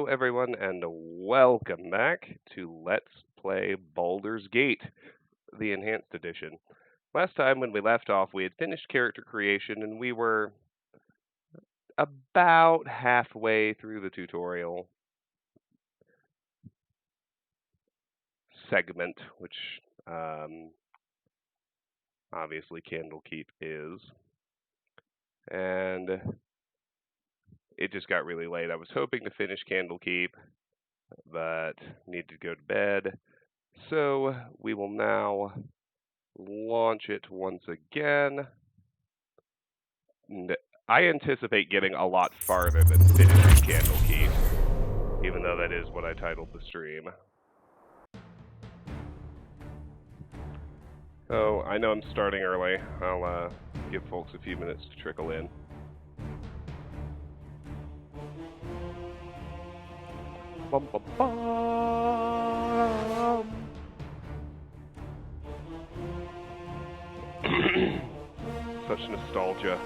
everyone, and welcome back to Let's Play Baldur's Gate, the Enhanced Edition. Last time, when we left off, we had finished character creation, and we were about halfway through the tutorial segment, which obviously Candlekeep is. And it just got really late. I was hoping to finish Candlekeep, but needed to go to bed. So we will now launch it once again. And I anticipate getting a lot farther than finishing Candlekeep, even though that is what I titled the stream. So I know I'm starting early. I'll give folks a few minutes to trickle in. Bum, bum, bum. Such nostalgia.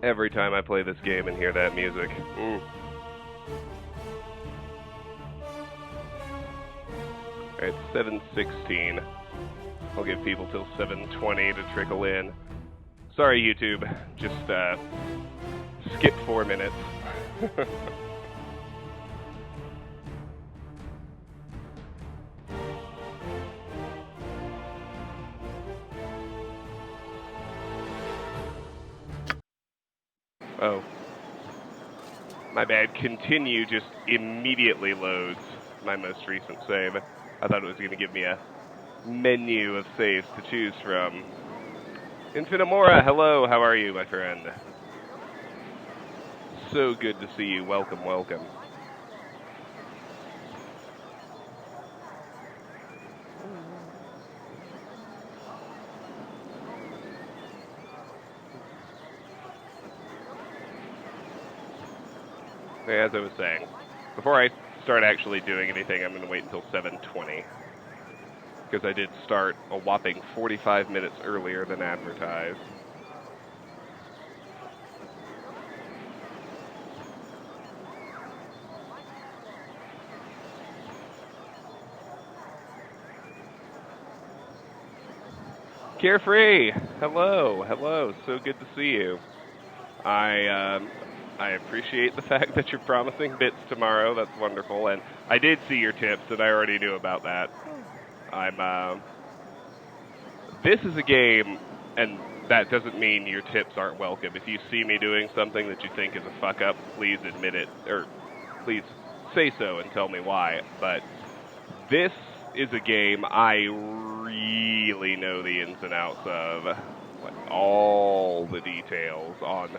Every time I play this game and hear that music. Alright, 7:16. I'll give people till 7:20 to trickle in. Sorry, YouTube. Just skip 4 minutes. Oh. My bad. Continue just immediately loads my most recent save. I thought it was going to give me a menu of saves to choose from. Infinimora, hello. How are you, my friend? So good to see you. Welcome, welcome. As I was saying, before I start actually doing anything, I'm going to wait until 7:20. Because I did start a whopping 45 minutes earlier than advertised. Carefree! Hello, so good to see you. I appreciate the fact that you're promising bits tomorrow. That's wonderful, and I did see your tips, and I already knew about that. This is a game, and that doesn't mean your tips aren't welcome. If you see me doing something that you think is a fuck up, please admit it, or please say so and tell me why. But this is a game I really know the ins and outs of, like all the details on.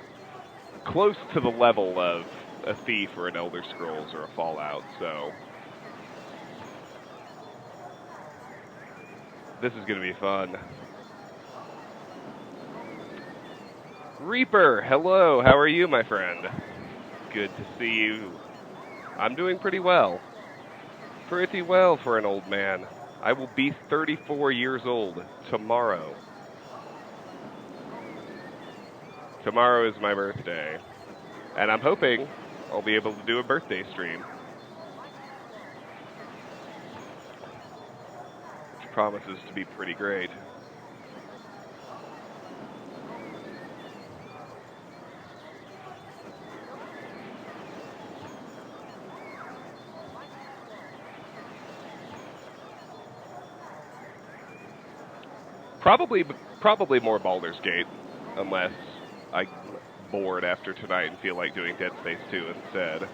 Close to the level of a Thief or an Elder Scrolls or a Fallout, so this is going to be fun. Reaper, hello, how are you, my friend? Good to see you. I'm doing pretty well. Pretty well for an old man. I will be 34 years old tomorrow. Tomorrow is my birthday, and I'm hoping I'll be able to do a birthday stream, which promises to be pretty great. Probably more Baldur's Gate, unless I'm bored after tonight and feel like doing Dead Space 2 instead.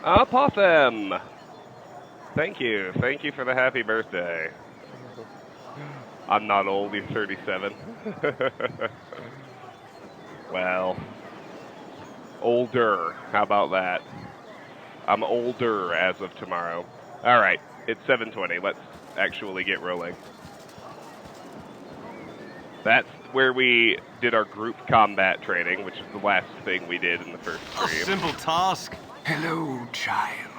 Apothem! Thank you for the happy birthday. I'm not old, you're 37. Well, Older. How about that? I'm older as of tomorrow. All right, it's 7:20. Let's actually get rolling. That's where we did our group combat training, which is the last thing we did in the first A stream. simple task. Hello, child.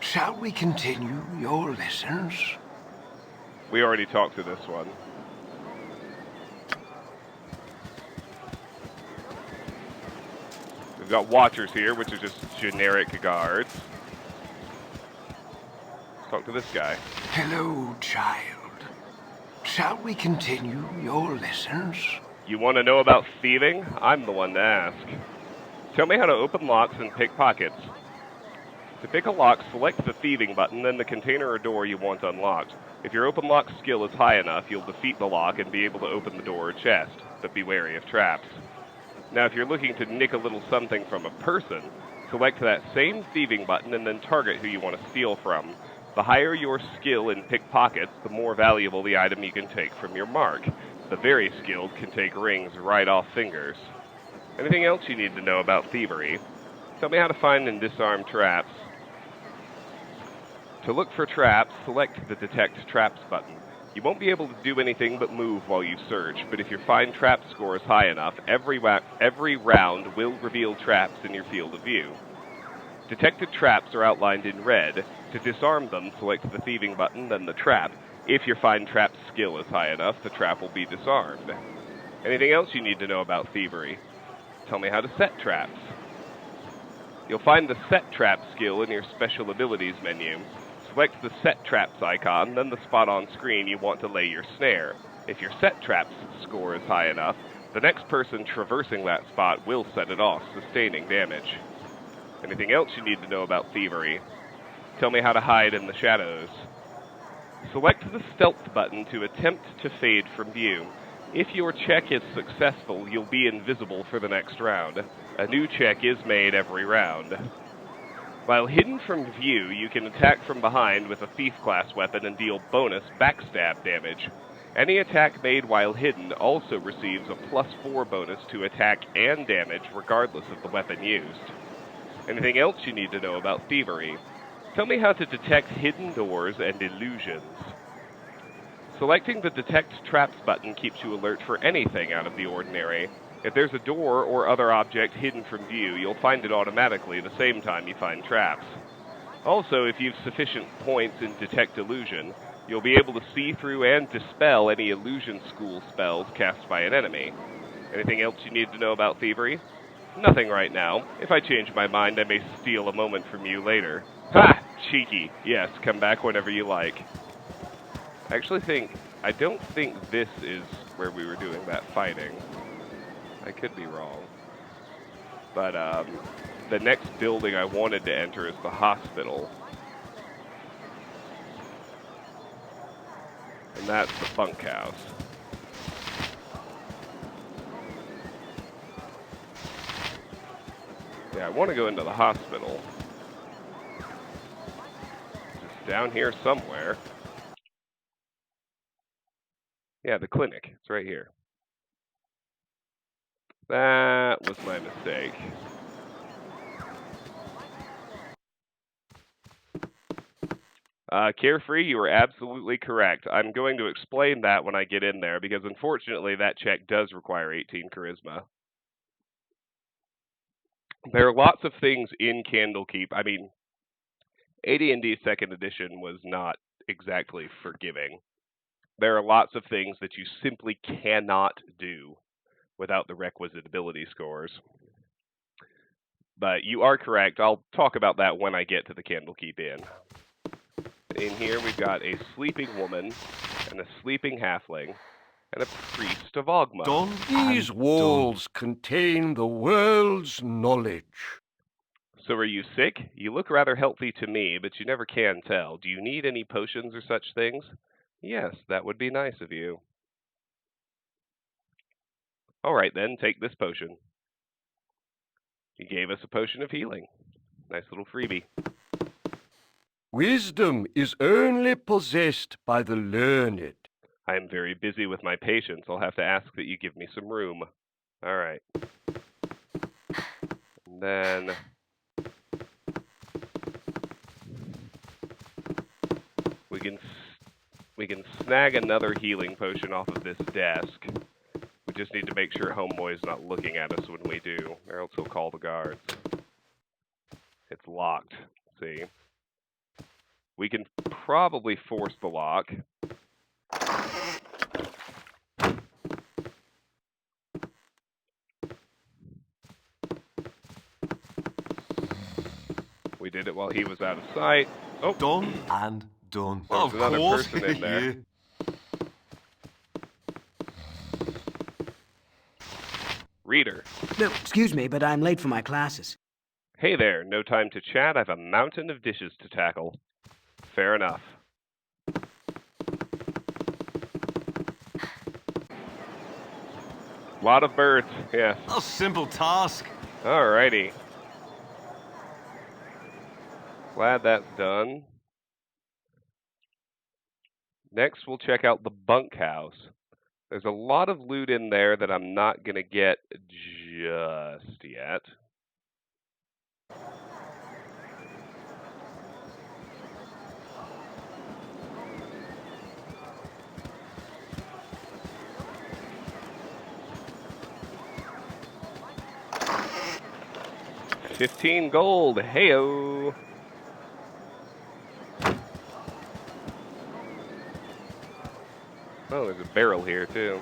Shall we continue your lessons? We already talked to this one. We've got watchers here, which are just generic guards. Let's talk to this guy. Hello, child. Shall we continue your lessons? You want to know about thieving? I'm the one to ask. Tell me how to open locks and pick pockets. To pick a lock, select the thieving button, then the container or door you want unlocked. If your open lock skill is high enough, you'll defeat the lock and be able to open the door or chest, but be wary of traps. Now, if you're looking to nick a little something from a person, select that same thieving button and then target who you want to steal from. The higher your skill in pickpockets, the more valuable the item you can take from your mark. The very skilled can take rings right off fingers. Anything else you need to know about thievery? Tell me how to find and disarm traps. To look for traps, select the Detect Traps button. You won't be able to do anything but move while you search, but if your Find Trap score is high enough, every round will reveal traps in your field of view. Detected traps are outlined in red. To disarm them, select the thieving button, then the trap. If your Find Trap skill is high enough, the trap will be disarmed. Anything else you need to know about thievery? Tell me how to set traps. You'll find the Set Trap skill in your Special Abilities menu. Select the Set Traps icon, then the spot on screen you want to lay your snare. If your Set Traps score is high enough, the next person traversing that spot will set it off, sustaining damage. Anything else you need to know about thievery? Tell me how to hide in the shadows. Select the Stealth button to attempt to fade from view. If your check is successful, you'll be invisible for the next round. A new check is made every round. While hidden from view, you can attack from behind with a Thief-class weapon and deal bonus backstab damage. Any attack made while hidden also receives a +4 bonus to attack and damage regardless of the weapon used. Anything else you need to know about thievery? Tell me how to detect hidden doors and illusions. Selecting the Detect Traps button keeps you alert for anything out of the ordinary. If there's a door or other object hidden from view, you'll find it automatically the same time you find traps. Also, if you've sufficient points in Detect Illusion, you'll be able to see through and dispel any Illusion School spells cast by an enemy. Anything else you need to know about thievery? Nothing right now. If I change my mind, I may steal a moment from you later. Ha! Cheeky. Yes, come back whenever you like. I don't think this is where we were doing that fighting. I could be wrong. But, the next building I wanted to enter is the hospital. And that's the bunkhouse. Yeah, I want to go into the hospital. It's down here somewhere. Yeah, the clinic. It's right here. That was my mistake. Carefree, you are absolutely correct. I'm going to explain that when I get in there, because unfortunately that check does require 18 charisma. There are lots of things in Candlekeep. I mean, AD&D 2nd Edition was not exactly forgiving. There are lots of things that you simply cannot do without the requisite ability scores. But you are correct. I'll talk about that when I get to the Candlekeep Inn. In here, we've got a sleeping woman and a sleeping halfling and a priest of Ogma. Done. These walls contain the world's knowledge. So are you sick? You look rather healthy to me, but you never can tell. Do you need any potions or such things? Yes, that would be nice of you. All right, then, take this potion. He gave us a potion of healing. Nice little freebie. Wisdom is only possessed by the learned. I am very busy with my patients. I'll have to ask that you give me some room. All right. And then we can snag another healing potion off of this desk. We just need to make sure Homeboy's not looking at us when we do, or else he'll call the guards. It's locked. See? We can probably force the lock. We did it while he was out of sight. Oh, Done and done. There's another person in there. Yeah. Reader. No, excuse me, but I'm late for my classes. Hey there, no time to chat. I've a mountain of dishes to tackle. Fair enough. Lot of birds, yes. A simple task. Alrighty. Glad that's done. Next, we'll check out the bunkhouse. There's a lot of loot in there that I'm not going to get just yet. $15 gold, heyo! Oh, there's a barrel here too.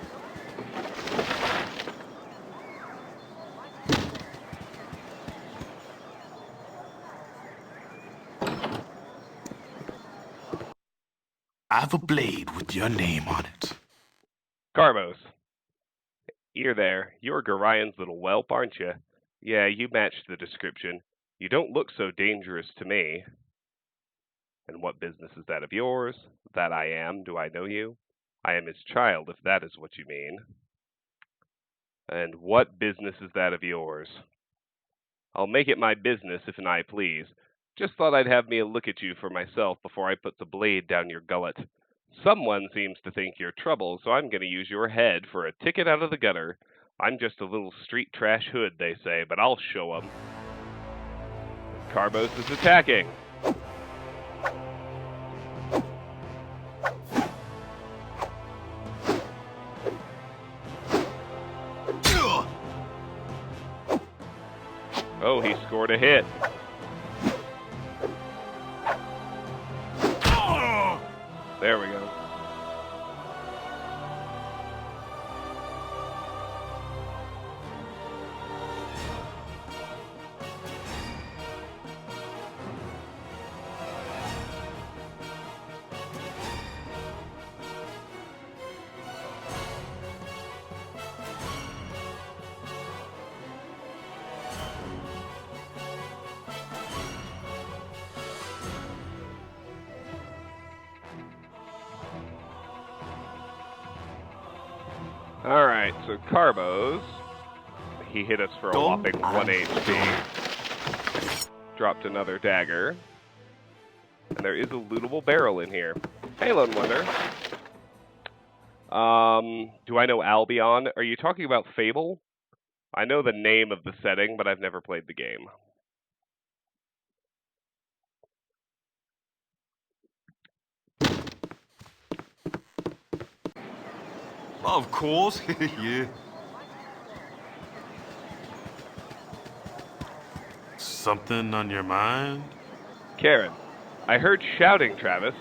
I have a blade with your name on it. Carmos. You're there. You're Gorian's little whelp, aren't you? Yeah, you match the description. You don't look so dangerous to me. And what business is that of yours? That I am. Do I know you? I am his child, if that is what you mean. And what business is that of yours? I'll make it my business, if I please. Just thought I'd have me a look at you for myself before I put the blade down your gullet. Someone seems to think you're trouble, so I'm going to use your head for a ticket out of the gutter. I'm just a little street trash hood, they say, but I'll show 'em. Carbos is attacking. Oh, he scored a hit. There we go. Alright, so Carbos, he hit us for a whopping 1 HP. Dropped another dagger. And there is a lootable barrel in here. Hey, Lone Wonder. Do I know Albion? Are you talking about Fable? I know the name of the setting, but I've never played the game. Of course, yeah. Something on your mind? Karen, I heard shouting, Travis.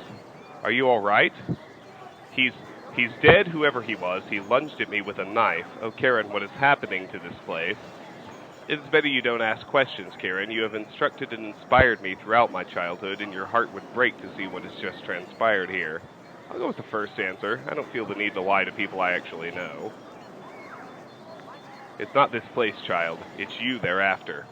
Are you all right? He's dead, whoever he was. He lunged at me with a knife. Oh, Karen, what is happening to this place? It's better you don't ask questions, Karen. You have instructed and inspired me throughout my childhood, and your heart would break to see what has just transpired here. I'll go with the first answer. I don't feel the need to lie to people I actually know. It's not this place, child. It's you they're after.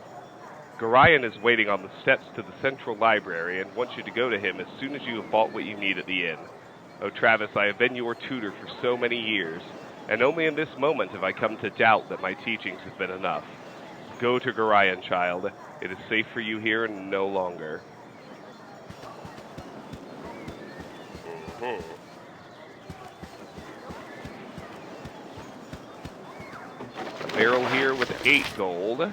Goran is waiting on the steps to the central library and wants you to go to him as soon as you have bought what you need at the inn. Oh, Travis, I have been your tutor for so many years, and only in this moment have I come to doubt that my teachings have been enough. Go to Goran, child. It is safe for you here and no longer. A barrel here with 8 gold.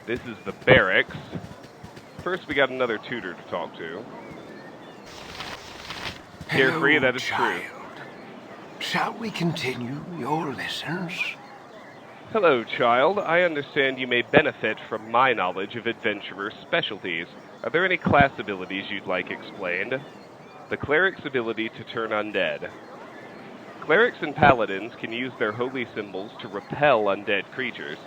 This is the barracks. First, we got another tutor to talk to. Carefree, that is true. Shall we continue your lessons? Hello, child. I understand you may benefit from my knowledge of adventurer specialties. Are there any class abilities you'd like explained? The cleric's ability to turn undead. Clerics and paladins can use their holy symbols to repel undead creatures.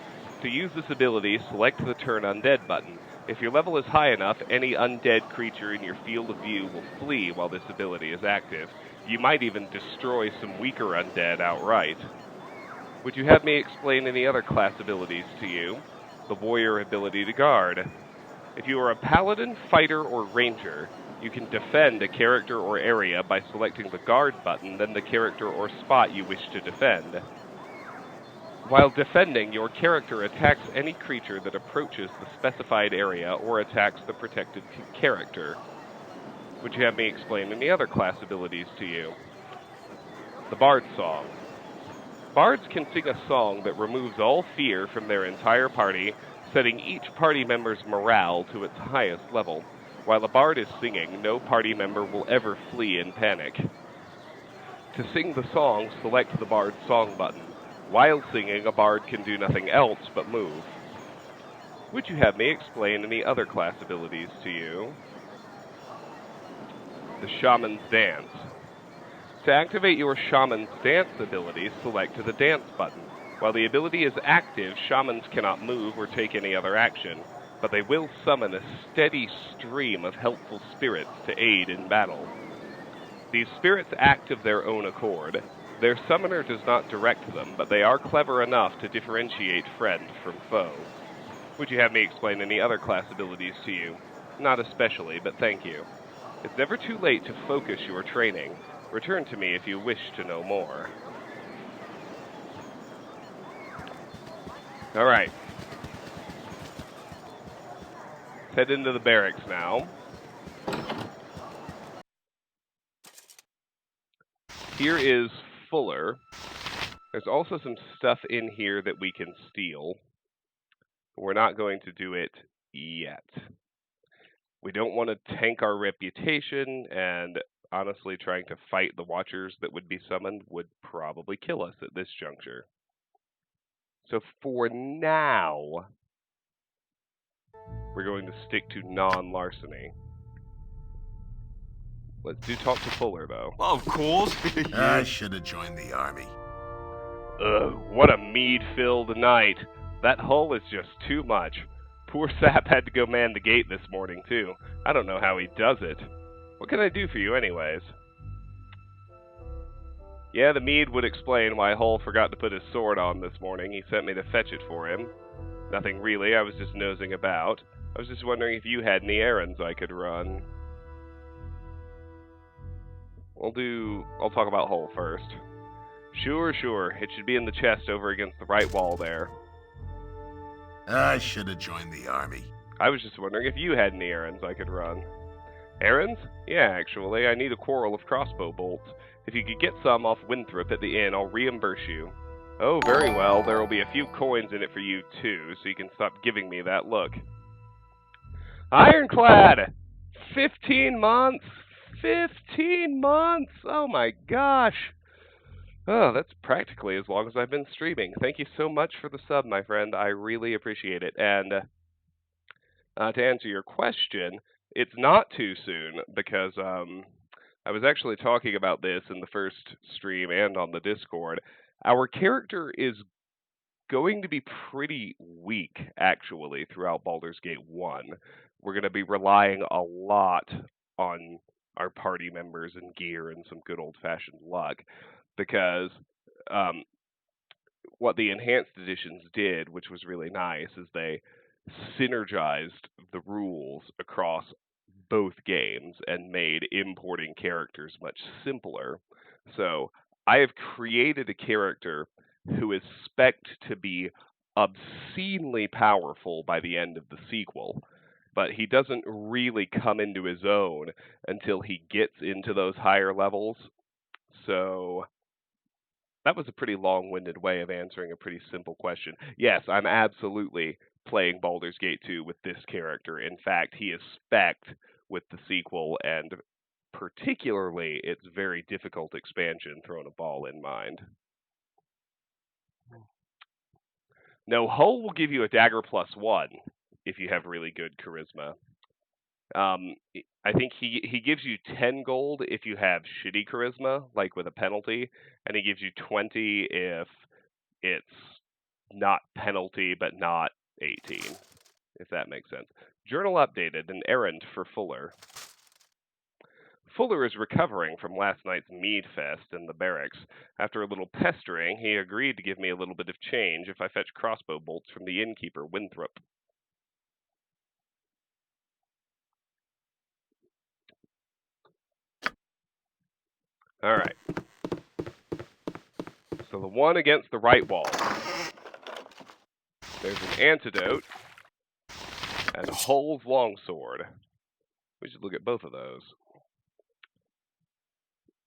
To use this ability, select the Turn Undead button. If your level is high enough, any undead creature in your field of view will flee while this ability is active. You might even destroy some weaker undead outright. Would you have me explain any other class abilities to you? The warrior ability to guard. If you are a paladin, fighter, or ranger, you can defend a character or area by selecting the guard button, then the character or spot you wish to defend. While defending, your character attacks any creature that approaches the specified area or attacks the protected character. Would you have me explain any other class abilities to you? The Bard Song. Bards can sing a song that removes all fear from their entire party, setting each party member's morale to its highest level. While a bard is singing, no party member will ever flee in panic. To sing the song, select the Bard Song button. While singing, a bard can do nothing else but move. Would you have me explain any other class abilities to you? The Shaman's Dance. To activate your Shaman's Dance ability, select the Dance button. While the ability is active, Shamans cannot move or take any other action, but they will summon a steady stream of helpful spirits to aid in battle. These spirits act of their own accord. Their summoner does not direct them, but they are clever enough to differentiate friend from foe. Would you have me explain any other class abilities to you? Not especially, but thank you. It's never too late to focus your training. Return to me if you wish to know more. Alright. Head into the barracks now. Here is Fuller. There's also some stuff in here that we can steal. We're not going to do it yet. We don't want to tank our reputation, and honestly, trying to fight the Watchers that would be summoned would probably kill us at this juncture. So for now, we're going to stick to non-larceny. Let's do talk to Fuller, though. Well, of course. I should have joined the army. Ugh, what a mead-filled night. That hull is just too much. Poor Sap had to go man the gate this morning, too. I don't know how he does it. What can I do for you, anyways? Yeah, the mead would explain why Hull forgot to put his sword on this morning. He sent me to fetch it for him. Nothing really, I was just nosing about. I was just wondering if you had any errands I could run. I'll talk about Hull first. Sure. It should be in the chest over against the right wall there. I should have joined the army. I was just wondering if you had any errands I could run. Errands? Yeah, actually, I need a quarrel of crossbow bolts. If you could get some off Winthrop at the inn, I'll reimburse you. Oh, very well. There will be a few coins in it for you, too, so you can stop giving me that look. Ironclad! 15 months! 15 months! Oh my gosh! Oh, that's practically as long as I've been streaming. Thank you so much for the sub, my friend. I really appreciate it. And to answer your question, it's not too soon because I was actually talking about this in the first stream and on the Discord. Our character is going to be pretty weak, actually, throughout Baldur's Gate 1. We're going to be relying a lot on our party members and gear and some good old-fashioned luck, because what the enhanced editions did, which was really nice, is they synergized the rules across both games and made importing characters much simpler. So I have created a character who is spec'd to be obscenely powerful by the end of the sequel, but he doesn't really come into his own until he gets into those higher levels. So that was a pretty long-winded way of answering a pretty simple question. Yes, I'm absolutely playing Baldur's Gate 2 with this character. In fact, he is spec'd with the sequel, and particularly its very difficult expansion, Thrown a Ball in mind. No, Hull will give you a dagger +1 if you have really good charisma. I think he gives you 10 gold if you have shitty charisma, like with a penalty, and he gives you 20 if it's not penalty but not 18, if that makes sense. Journal updated, an errand for Fuller. Fuller is recovering from last night's mead fest in the barracks. After a little pestering, he agreed to give me a little bit of change if I fetch crossbow bolts from the innkeeper, Winthrop. Alright. So the one against the right wall. There's an antidote and Hull's longsword. We should look at both of those.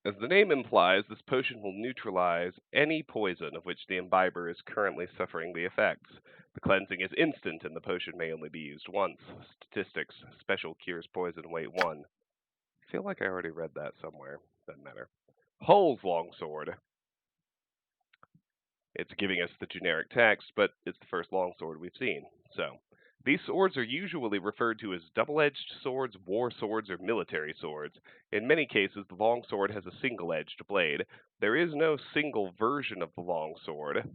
As the name implies, this potion will neutralize any poison of which the imbiber is currently suffering the effects. The cleansing is instant and the potion may only be used once. Statistics, special cures poison, weight 1. I feel like I already read that somewhere. Doesn't matter. Hull's longsword. It's giving us the generic text, but it's the first longsword we've seen. So, these swords are usually referred to as double-edged swords, war swords, or military swords. In many cases, the longsword has a single-edged blade. There is no single version of the longsword.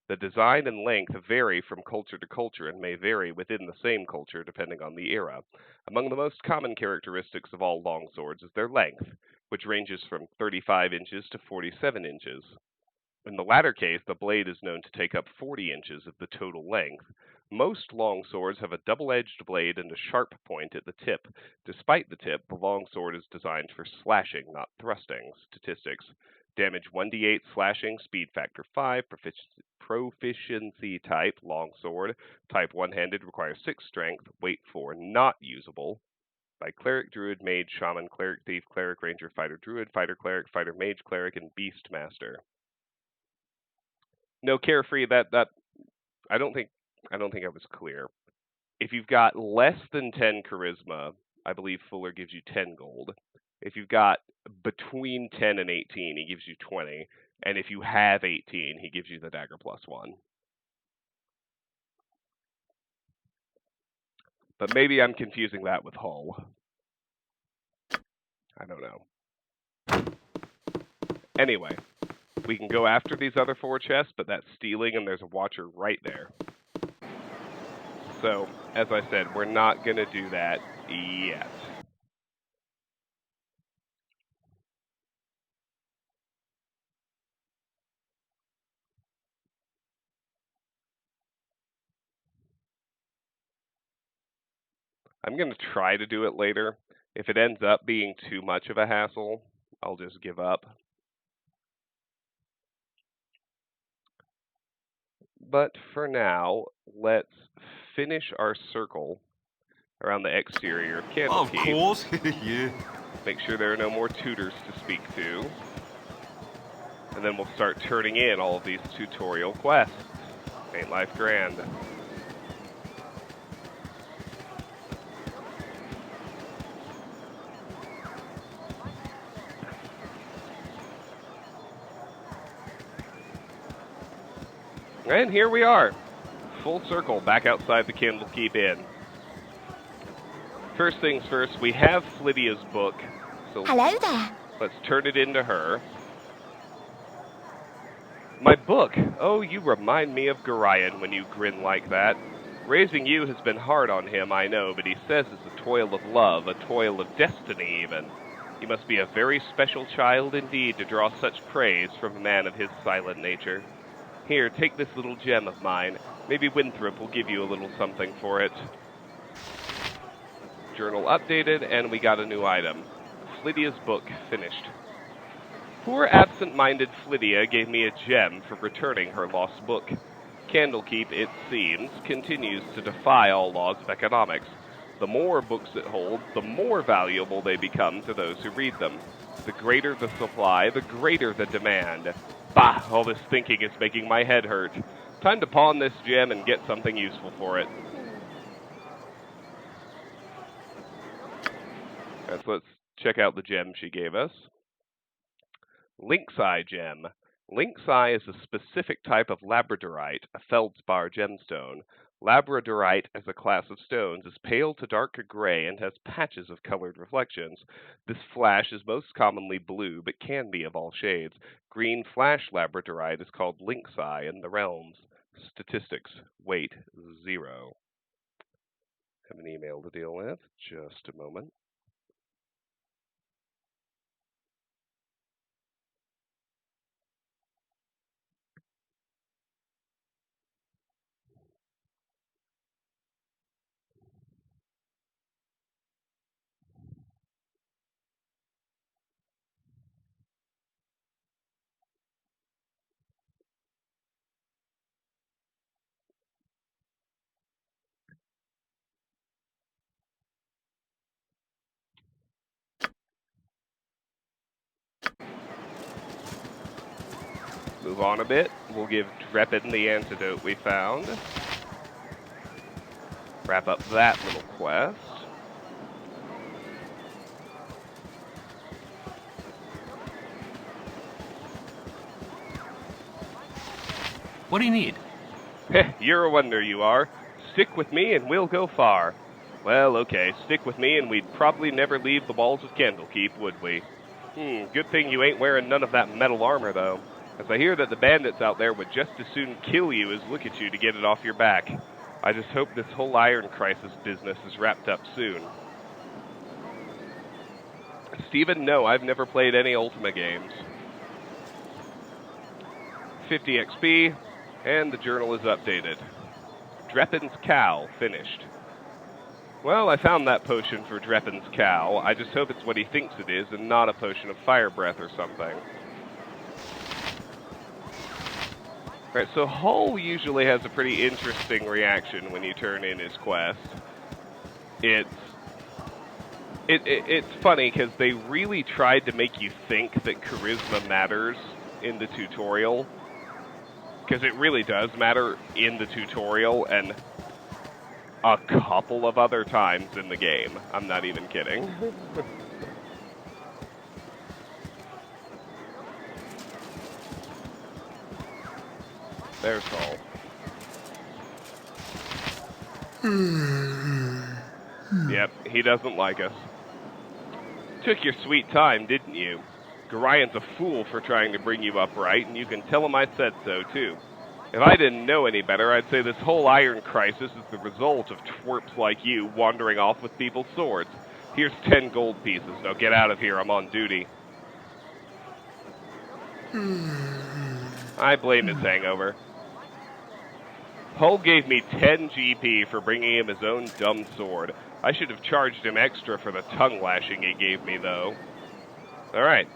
The design and length vary from culture to culture and may vary within the same culture depending on the era. Among the most common characteristics of all longswords is their length, which ranges from 35 inches to 47 inches. In the latter case, the blade is known to take up 40 inches of the total length. Most longswords have a double-edged blade and a sharp point at the tip. Despite the tip, the longsword is designed for slashing, not thrusting. Statistics. Damage 1d8 slashing, speed factor 5, proficiency type, longsword. Type one-handed, requires 6 strength, weight 4, not usable. By cleric, druid, mage, shaman, cleric, thief, cleric, ranger, fighter, druid, fighter, cleric, fighter, mage, cleric, and beast master. No, carefree, that I don't think I was clear. If you've got less than 10 charisma, I believe Fuller gives you 10 gold. If you've got between 10 and 18, he gives you 20. And if you have 18, he gives you the dagger +1. But maybe I'm confusing that with Hull. I don't know. Anyway, we can go after these other 4 chests, but that's stealing and there's a watcher right there. So, as I said, we're not going to do that yet. I'm going to try to do it later. If it ends up being too much of a hassle, I'll just give up. But for now, let's finish our circle around the exterior of Candlekeep. Of course, yeah. Make sure there are no more tutors to speak to. And then we'll start turning in all of these tutorial quests. Ain't life grand? And here we are, full circle, back outside the Candlekeep Inn. First things first, we have Flydia's book, so Hello there. let's turn it into her. My book! Oh, you remind me of Goran when you grin like that. Raising you has been hard on him, I know, but he says it's a toil of love, a toil of destiny even. You must be a very special child indeed to draw such praise from a man of his silent nature. Here, take this little gem of mine. Maybe Winthrop will give you a little something for it. Journal updated, and we got a new item. Flydia's book finished. Poor absent-minded Flydia gave me a gem for returning her lost book. Candlekeep, it seems, continues to defy all laws of economics. The more books it holds, the more valuable they become to those who read them. The greater the supply, the greater the demand. Bah, all this thinking is making my head hurt. Time to pawn this gem and get something useful for it. So let's check out the gem she gave us. Lynx Eye Gem. Lynx Eye is a specific type of labradorite, a feldspar gemstone. Labradorite as a class of stones is pale to dark gray and has patches of colored reflections. This flash is most commonly blue, but can be of all shades. Green flash labradorite is called Lynx Eye in the realms. Statistics, weight 0. Have an email to deal with. Just a moment. Move on a bit. We'll give Drepin the antidote we found. Wrap up that little quest. What do you need? Heh, you're a wonder, you are. Stick with me and we'll go far. Well, okay, stick with me and we'd probably never leave the walls of Candlekeep, would we? Good thing you ain't wearing none of that metal armor, though. As I hear that the bandits out there would just as soon kill you as look at you to get it off your back. I just hope this whole iron crisis business is wrapped up soon. Steven, no, I've never played any Ultima games. 50 XP, and the journal is updated. Drepin's cow, finished. Well, I found that potion for Drepin's cow. I just hope it's what he thinks it is and not a potion of fire breath or something. Right, so Hull usually has a pretty interesting reaction when you turn in his quest. It's funny because they really tried to make you think that charisma matters in the tutorial. Because it really does matter in the tutorial and a couple of other times in the game. I'm not even kidding. There's Hull. Yep, he doesn't like us. Took your sweet time, didn't you? Goran's a fool for trying to bring you up right, and you can tell him I said so, too. If I didn't know any better, I'd say this whole iron crisis is the result of twerps like you wandering off with people's swords. Here's 10 gold pieces. Now get out of here, I'm on duty. I blame his hangover. Hull gave me 10 GP for bringing him his own dumb sword. I should have charged him extra for the tongue lashing he gave me, though. Alright.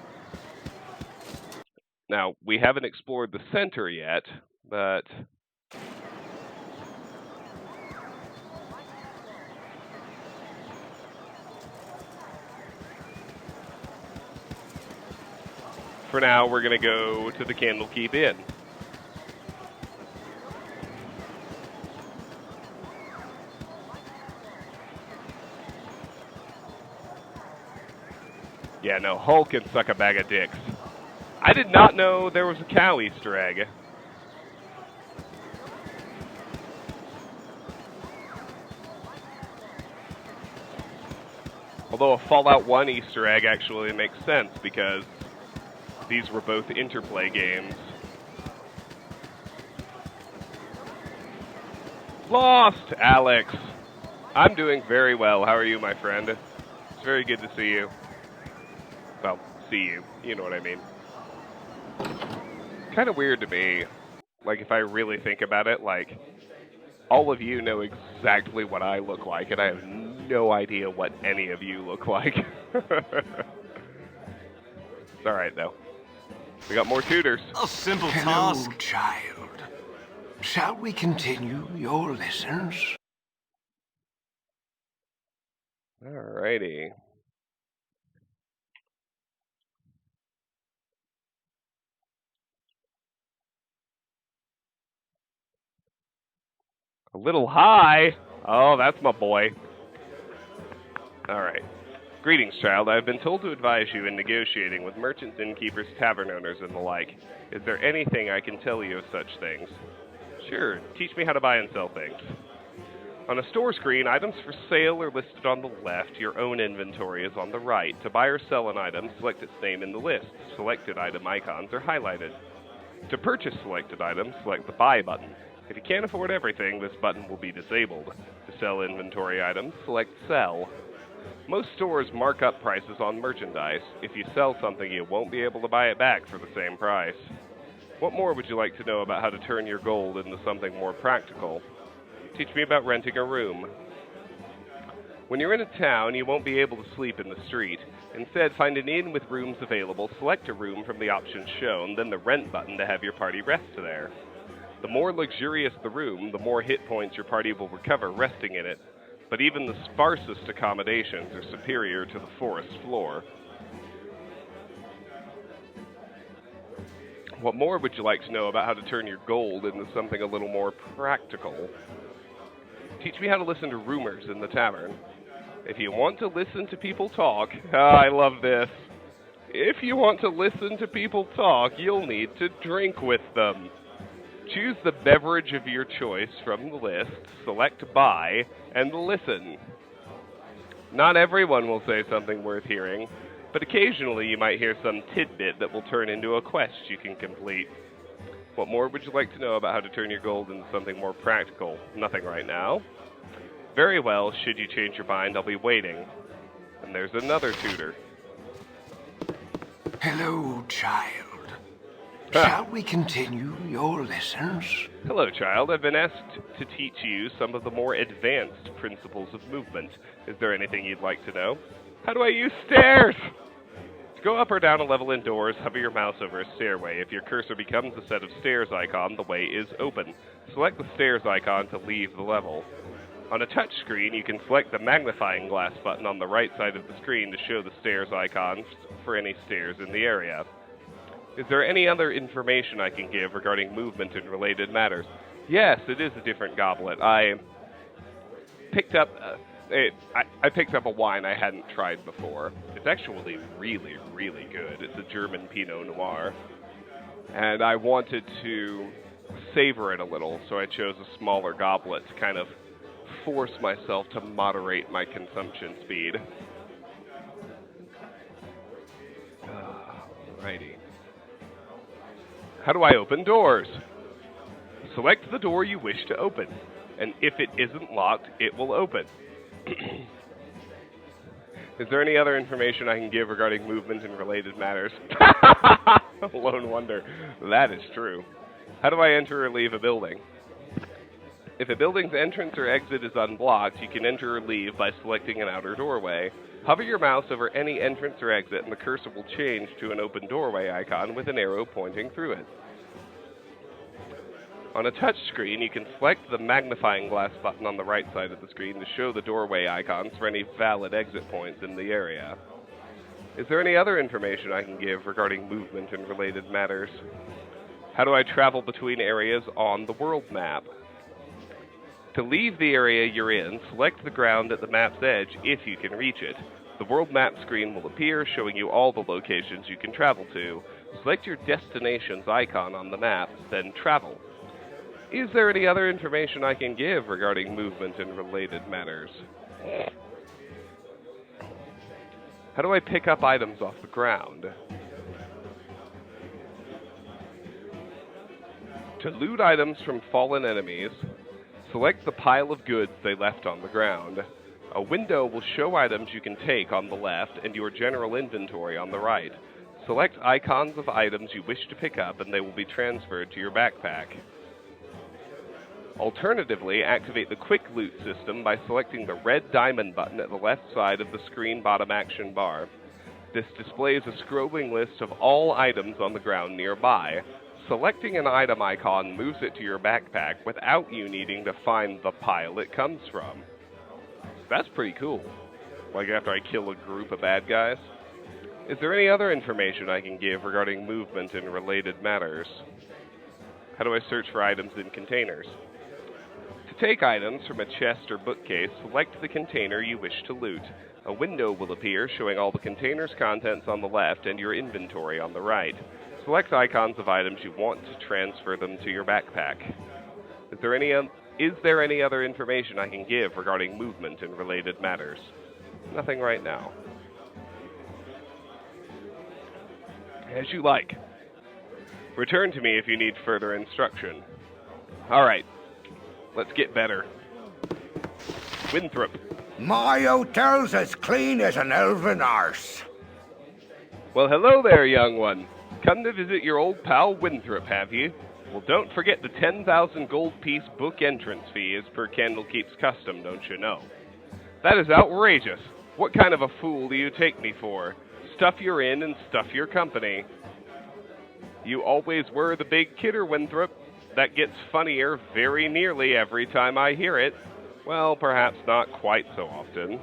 Now, we haven't explored the center yet, but... for now, we're going to go to the Candlekeep Inn. Yeah, no, Hull can suck a bag of dicks. I did not know there was a cow Easter egg. Although a Fallout 1 Easter egg actually makes sense because these were both interplay games. Lost, Alex. I'm doing very well. How are you, my friend? It's very good to see you. Well, see you. You know what I mean. Kind of weird to me. Like, if I really think about it, like, all of you know exactly what I look like, and I have no idea what any of you look like. It's alright, though. We got more tutors. A simple Hello, task. child. Shall we continue your lessons? Alrighty. A little high? Oh, that's my boy. Alright. Greetings, child. I have been told to advise you in negotiating with merchants, innkeepers, tavern owners, and the like. Is there anything I can tell you of such things? Sure. Teach me how to buy and sell things. On a store screen, items for sale are listed on the left. Your own inventory is on the right. To buy or sell an item, select its name in the list. Selected item icons are highlighted. To purchase selected items, select the Buy button. If you can't afford everything, this button will be disabled. To sell inventory items, select Sell. Most stores mark up prices on merchandise. If you sell something, you won't be able to buy it back for the same price. What more would you like to know about how to turn your gold into something more practical? Teach me about renting a room. When you're in a town, you won't be able to sleep in the street. Instead, find an inn with rooms available, select a room from the options shown, then the Rent button to have your party rest there. The more luxurious the room, the more hit points your party will recover resting in it. But even the sparsest accommodations are superior to the forest floor. What more would you like to know about how to turn your gold into something a little more practical? Teach me how to listen to rumors in the tavern. If you want to listen to people talk, I love this. If you want to listen to people talk, you'll need to drink with them. Choose the beverage of your choice from the list, select Buy, and listen. Not everyone will say something worth hearing, but occasionally you might hear some tidbit that will turn into a quest you can complete. What more would you like to know about how to turn your gold into something more practical? Nothing right now. Very well, should you change your mind, I'll be waiting. And there's another tutor. Hello, child. Shall we continue your lessons? Hello, child. I've been asked to teach you some of the more advanced principles of movement. Is there anything you'd like to know? How do I use stairs? To go up or down a level indoors, hover your mouse over a stairway. If your cursor becomes a set of stairs icon, the way is open. Select the stairs icon to leave the level. On a touch screen, you can select the magnifying glass button on the right side of the screen to show the stairs icons for any stairs in the area. Is there any other information I can give regarding movement and related matters? Yes, it is a different goblet. I picked up a wine I hadn't tried before. It's actually really, really good. It's a German Pinot Noir. And I wanted to savor it a little, so I chose a smaller goblet to kind of force myself to moderate my consumption speed. Alrighty. How do I open doors? Select the door you wish to open, and if it isn't locked, it will open. Is there any other information I can give regarding movement and related matters? Lone wonder. That is true. How do I enter or leave a building? If a building's entrance or exit is unblocked, you can enter or leave by selecting an outer doorway. Hover your mouse over any entrance or exit, and the cursor will change to an open doorway icon with an arrow pointing through it. On a touch screen, you can select the magnifying glass button on the right side of the screen to show the doorway icons for any valid exit points in the area. Is there any other information I can give regarding movement and related matters? How do I travel between areas on the world map? To leave the area you're in, select the ground at the map's edge if you can reach it. The world map screen will appear, showing you all the locations you can travel to. Select your destinations icon on the map, then travel. Is there any other information I can give regarding movement and related matters? How do I pick up items off the ground? To loot items from fallen enemies, select the pile of goods they left on the ground. A window will show items you can take on the left and your general inventory on the right. Select icons of items you wish to pick up and they will be transferred to your backpack. Alternatively, activate the Quick Loot system by selecting the red diamond button at the left side of the screen bottom action bar. This displays a scrolling list of all items on the ground nearby. Selecting an item icon moves it to your backpack without you needing to find the pile it comes from. That's pretty cool. Like after I kill a group of bad guys. Is there any other information I can give regarding movement and related matters? How do I search for items in containers? To To take items from a chest or bookcase, select the container you wish to loot. A window will appear showing all the container's contents on the left and your inventory on the right. Select icons of items you want to transfer them to your backpack. Is there any other information I can give regarding movement and related matters? Nothing right now. As you like. Return to me if you need further instruction. Alright, let's get better. Winthrop. My hotel's as clean as an elven arse. Well, hello there, young one. Come to visit your old pal Winthrop, have you? Well, don't forget the 10,000 gold piece book entrance fee is per Candlekeep's custom, don't you know? That is outrageous. What kind of a fool do you take me for? Stuff you're in and stuff your company. You always were the big kidder, Winthrop. That gets funnier very nearly every time I hear it. Well, perhaps not quite so often.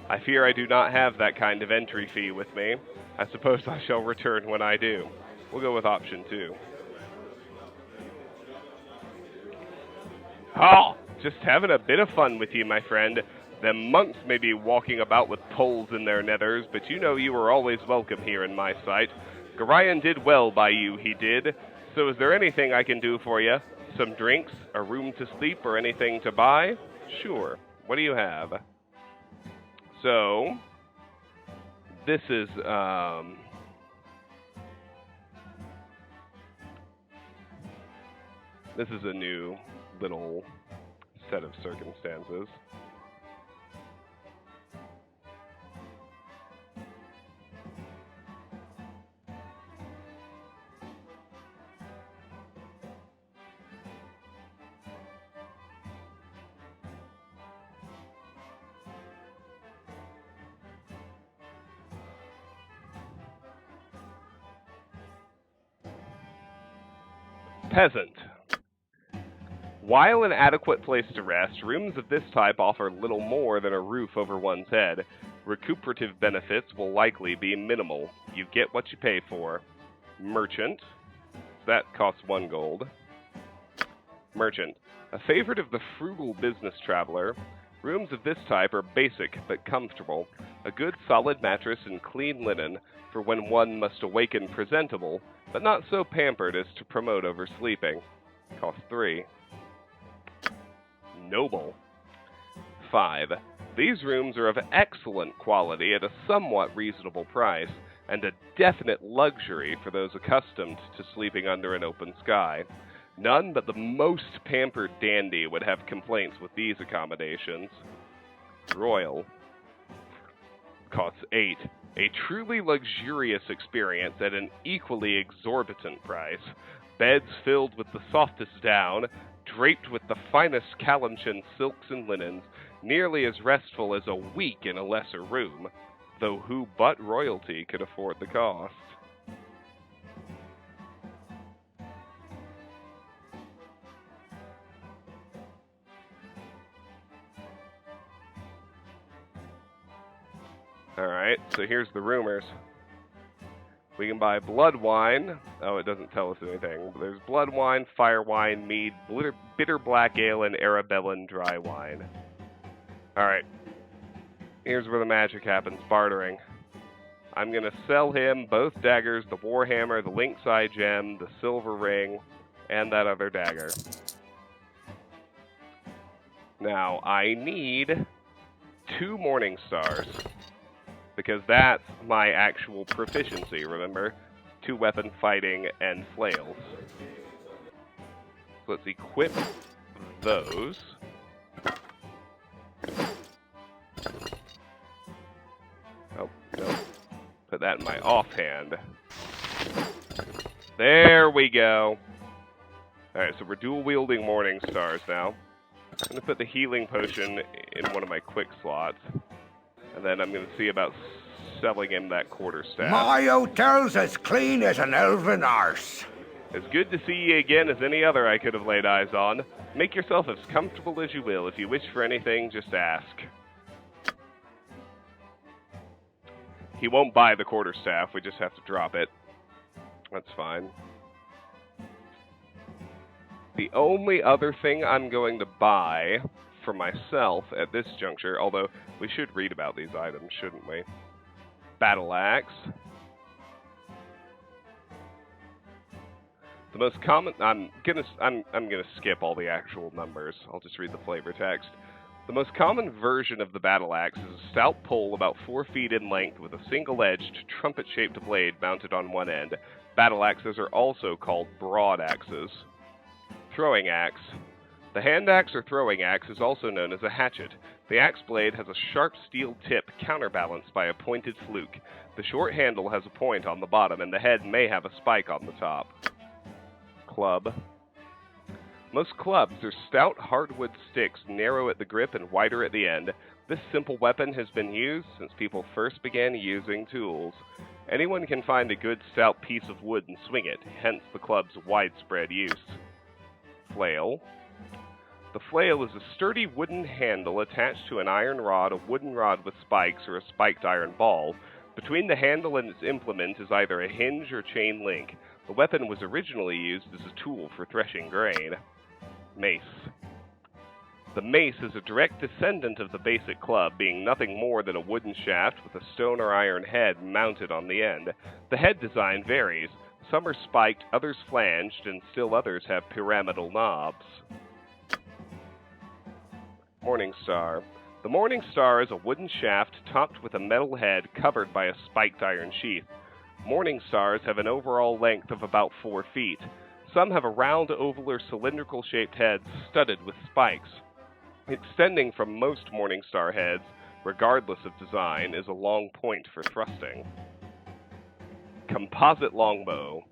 I fear I do not have that kind of entry fee with me. I suppose I shall return when I do. We'll go with option 2. Oh, just having a bit of fun with you, my friend. Them monks may be walking about with poles in their nethers, but you know you are always welcome here in my sight. Goran did well by you, he did. So is there anything I can do for you? Some drinks, a room to sleep, or anything to buy? Sure. What do you have? So, this is, this is a new little set of circumstances. Peasant. While an adequate place to rest, rooms of this type offer little more than a roof over one's head. Recuperative benefits will likely be minimal. You get what you pay for. Merchant. That costs 1 gold. Merchant. A favorite of the frugal business traveler. Rooms of this type are basic but comfortable. A good solid mattress and clean linen for when one must awaken presentable, but not so pampered as to promote oversleeping. Cost 3. Noble. 5. These rooms are of excellent quality at a somewhat reasonable price, and a definite luxury for those accustomed to sleeping under an open sky. None but the most pampered dandy would have complaints with these accommodations. Royal. Costs 8. A truly luxurious experience at an equally exorbitant price. Beds filled with the softest down, draped with the finest Kalimshan silks and linens, nearly as restful as a week in a lesser room, though who but royalty could afford the cost? Alright, so here's the rumors. We can buy blood wine. Oh, it doesn't tell us anything. But there's blood wine, fire wine, mead, bitter black ale, and Arabellan dry wine. Alright. Here's where the magic happens, bartering. I'm going to sell him both daggers, the warhammer, the lynx eye gem, the silver ring, and that other dagger. Now, I need 2 morning stars. Because that's my actual proficiency, remember? 2 weapon fighting and flails. So let's equip those. Oh, no. Put that in my offhand. There we go. Alright, so we're dual-wielding morning stars now. I'm going to put the healing potion in one of my quick slots. And then I'm going to see about selling him that quarterstaff. My hotel's as clean as an elven arse. As good to see you again as any other I could have laid eyes on. Make yourself as comfortable as you will. If you wish for anything, just ask. He won't buy the quarterstaff. We just have to drop it. That's fine. The only other thing I'm going to buy for myself at this juncture, although we should read about these items, shouldn't we? Battle axe. The most common. I'm gonna skip all the actual numbers. I'll just read the flavor text. The most common version of the battle axe is a stout pole about 4 feet in length with a single-edged, trumpet-shaped blade mounted on one end. Battle axes are also called broad axes. Throwing axe. The hand axe or throwing axe is also known as a hatchet. The axe blade has a sharp steel tip counterbalanced by a pointed fluke. The short handle has a point on the bottom, and the head may have a spike on the top. Club. Most clubs are stout hardwood sticks, narrow at the grip and wider at the end. This simple weapon has been used since people first began using tools. Anyone can find a good stout piece of wood and swing it, hence the club's widespread use. Flail. The flail is a sturdy wooden handle attached to an iron rod, a wooden rod with spikes, or a spiked iron ball. Between the handle and its implement is either a hinge or chain link. The weapon was originally used as a tool for threshing grain. Mace. The mace is a direct descendant of the basic club, being nothing more than a wooden shaft with a stone or iron head mounted on the end. The head design varies. Some are spiked, others flanged, and still others have pyramidal knobs. Morning Star. The Morning Star is a wooden shaft topped with a metal head covered by a spiked iron sheath. Morning Stars have an overall length of about 4 feet. Some have a round, oval, or cylindrical-shaped heads studded with spikes. Extending from most Morning Star heads, regardless of design, is a long point for thrusting. Composite longbow.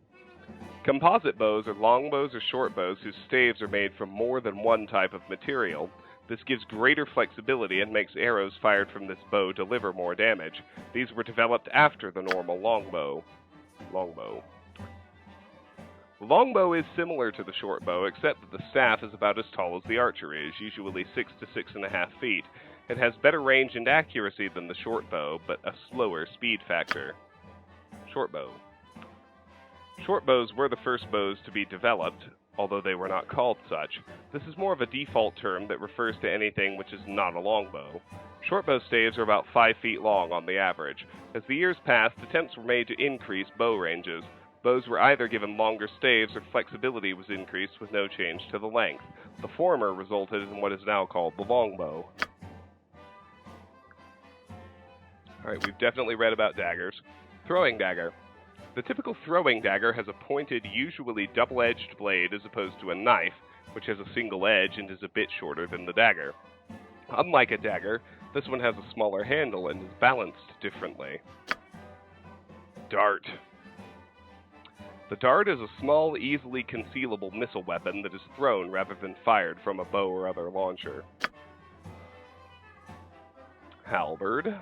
Composite bows are longbows or short bows whose staves are made from more than one type of material. This gives greater flexibility and makes arrows fired from this bow deliver more damage. These were developed after the normal longbow. The longbow is similar to the short bow, except that the staff is about as tall as the archer is, usually 6 to 6.5 feet. It has better range and accuracy than the short bow, but a slower speed factor. Short bow. Short bows were the first bows to be developed, although they were not called such. This is more of a default term that refers to anything which is not a longbow. Shortbow staves are about 5 feet long on the average. As the years passed, attempts were made to increase bow ranges. Bows were either given longer staves or flexibility was increased with no change to the length. The former resulted in what is now called the longbow. Alright, we've definitely read about daggers. Throwing dagger. The typical throwing dagger has a pointed, usually double-edged blade as opposed to a knife, which has a single edge and is a bit shorter than the dagger. Unlike a dagger, this one has a smaller handle and is balanced differently. Dart. The dart is a small, easily concealable missile weapon that is thrown rather than fired from a bow or other launcher. Halberd.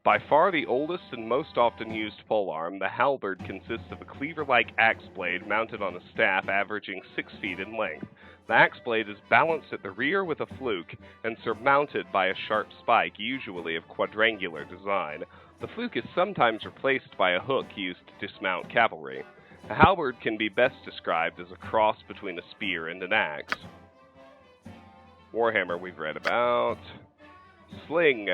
By far the oldest and most often used polearm, the halberd consists of a cleaver-like axe blade mounted on a staff averaging 6 feet in length. The axe blade is balanced at the rear with a fluke and surmounted by a sharp spike, usually of quadrangular design. The fluke is sometimes replaced by a hook used to dismount cavalry. A halberd can be best described as a cross between a spear and an axe. Warhammer we've read about. Sling.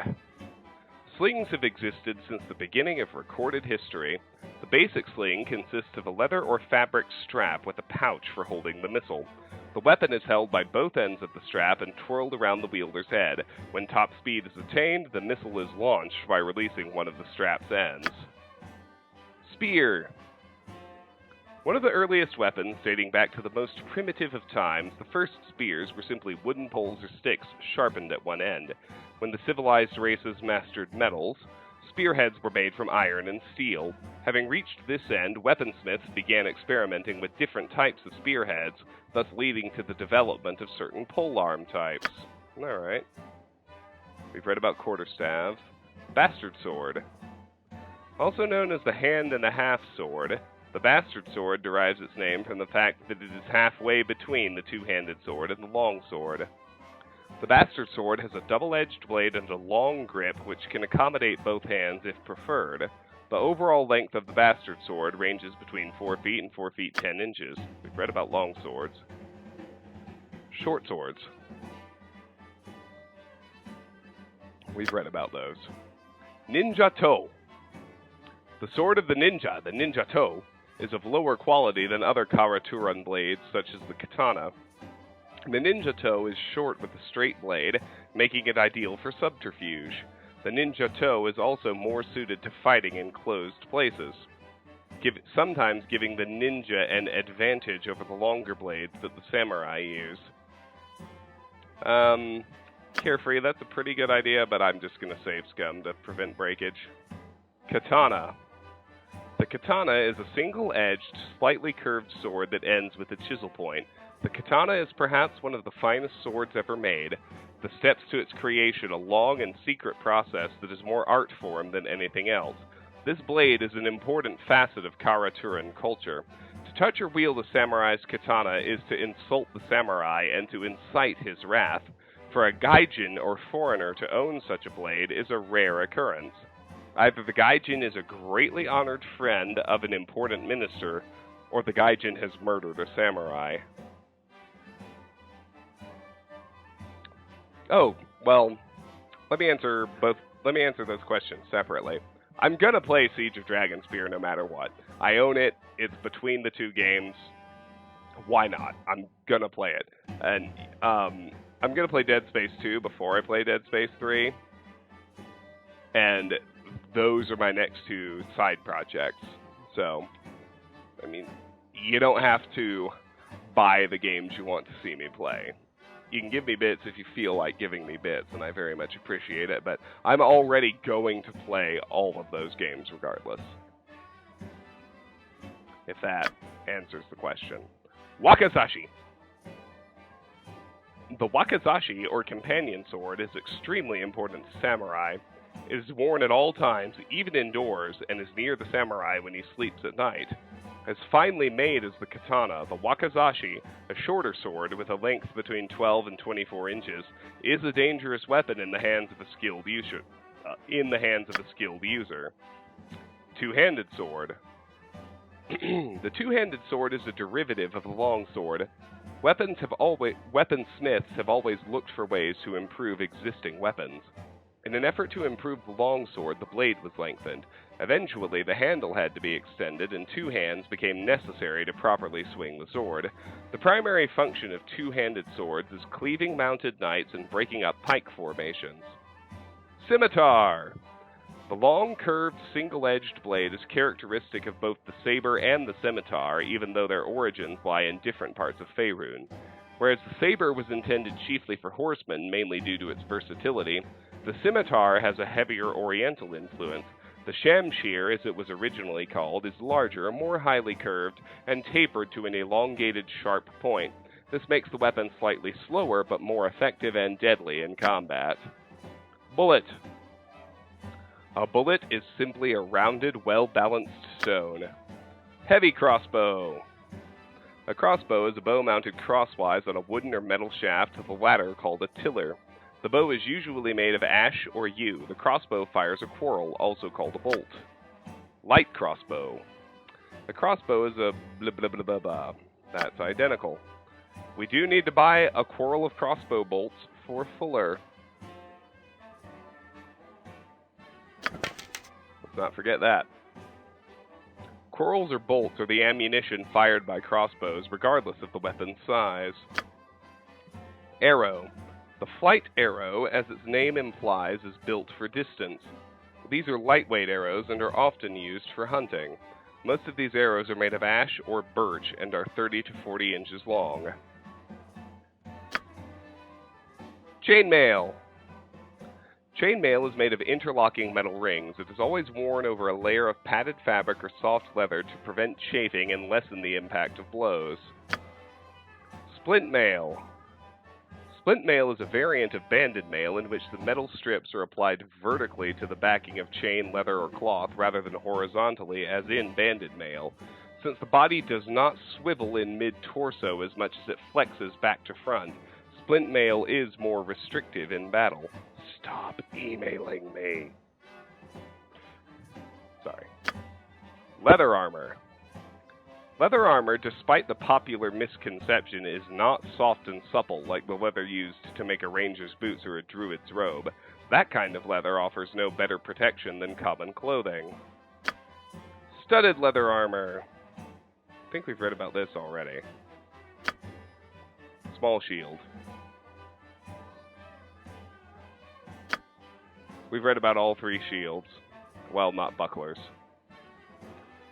Slings have existed since the beginning of recorded history. The basic sling consists of a leather or fabric strap with a pouch for holding the missile. The weapon is held by both ends of the strap and twirled around the wielder's head. When top speed is attained, the missile is launched by releasing one of the strap's ends. Spear. One of the earliest weapons, dating back to the most primitive of times, the first spears were simply wooden poles or sticks sharpened at one end. When the civilized races mastered metals, spearheads were made from iron and steel. Having reached this end, weaponsmiths began experimenting with different types of spearheads, thus leading to the development of certain polearm types. Alright. We've read about quarterstaff. Bastard sword. Also known as the hand and a half sword, the bastard sword derives its name from the fact that it is halfway between the two-handed sword and the long sword. The bastard sword has a double-edged blade and a long grip which can accommodate both hands if preferred. The overall length of the bastard sword ranges between 4 feet and 4 feet 10 inches. We've read about long swords. short swords. We've read about those. Ninja To. The sword of the ninja To, is of lower quality than other Karaturan blades, such as the katana. The ninja To is short with a straight blade, making it ideal for subterfuge. The ninja To is also more suited to fighting in closed places, sometimes giving the ninja an advantage over the longer blades that the samurai use. Carefree, that's a pretty good idea, but I'm just going to save scum to prevent breakage. Katana. The katana is a single-edged, slightly curved sword that ends with a chisel point. The katana is perhaps one of the finest swords ever made. The steps to its creation a long and secret process that is more art form than anything else. This blade is an important facet of Karaturan culture. To touch or wield a samurai's katana is to insult the samurai and to incite his wrath. For a gaijin or foreigner to own such a blade is a rare occurrence. Either the gaijin is a greatly honored friend of an important minister, or the gaijin has murdered a samurai. Oh, well, let me answer those questions separately. I'm gonna play Siege of Dragonspear no matter what. I own it. It's between the two games. Why not? I'm gonna play it. And I'm gonna play Dead Space 2 before I play Dead Space 3. And those are my next two side projects. So, I mean, you don't have to buy the games you want to see me play. You can give me bits if you feel like giving me bits, and I very much appreciate it, but I'm already going to play all of those games regardless. If that answers the question. Wakizashi. The wakizashi, or companion sword, is extremely important to samurai. It is worn at all times, even indoors, and is near the samurai when he sleeps at night. As finely made as the katana, the wakizashi, a shorter sword with a length between 12 and 24 inches, is a dangerous weapon in the hands of a skilled user. Two-handed sword. The two-handed sword is a derivative of the long sword. Weaponsmiths have always looked for ways to improve existing weapons. In an effort to improve the longsword, the blade was lengthened. Eventually, the handle had to be extended, and two hands became necessary to properly swing the sword. The primary function of two-handed swords is cleaving mounted knights and breaking up pike formations. Scimitar! The long, curved, single-edged blade is characteristic of both the saber and the scimitar, even though their origins lie in different parts of Faerun. Whereas the saber was intended chiefly for horsemen, mainly due to its versatility, the scimitar has a heavier oriental influence. The shamshir, as it was originally called, is larger, more highly curved, and tapered to an elongated, sharp point. This makes the weapon slightly slower, but more effective and deadly in combat. Bullet. A bullet is simply a rounded, well-balanced stone. Heavy crossbow. A crossbow is a bow mounted crosswise on a wooden or metal shaft, the latter called a tiller. The bow is usually made of ash or yew. The crossbow fires a quarrel, also called a bolt. Light crossbow. A crossbow is a blah blah blah blah blah. That's identical. We do need to buy a quarrel of crossbow bolts for Fuller. Let's not forget that. Quarrels or bolts are the ammunition fired by crossbows, regardless of the weapon's size. Arrow. The flight arrow, as its name implies, is built for distance. These are lightweight arrows and are often used for hunting. Most of these arrows are made of ash or birch and are 30 to 40 inches long. Chainmail. Chainmail is made of interlocking metal rings. It is always worn over a layer of padded fabric or soft leather to prevent chafing and lessen the impact of blows. Splint mail. Splint mail is a variant of banded mail in which the metal strips are applied vertically to the backing of chain, leather, or cloth rather than horizontally as in banded mail. Since the body does not swivel in mid-torso as much as it flexes back to front, splint mail is more restrictive in battle. Stop emailing me. Sorry. Leather armor. Leather armor, despite the popular misconception, is not soft and supple like the leather used to make a ranger's boots or a druid's robe. That kind of leather offers no better protection than common clothing. Studded leather armor. I think we've read about this already. Small shield. We've read about all 3 shields. Well, not bucklers.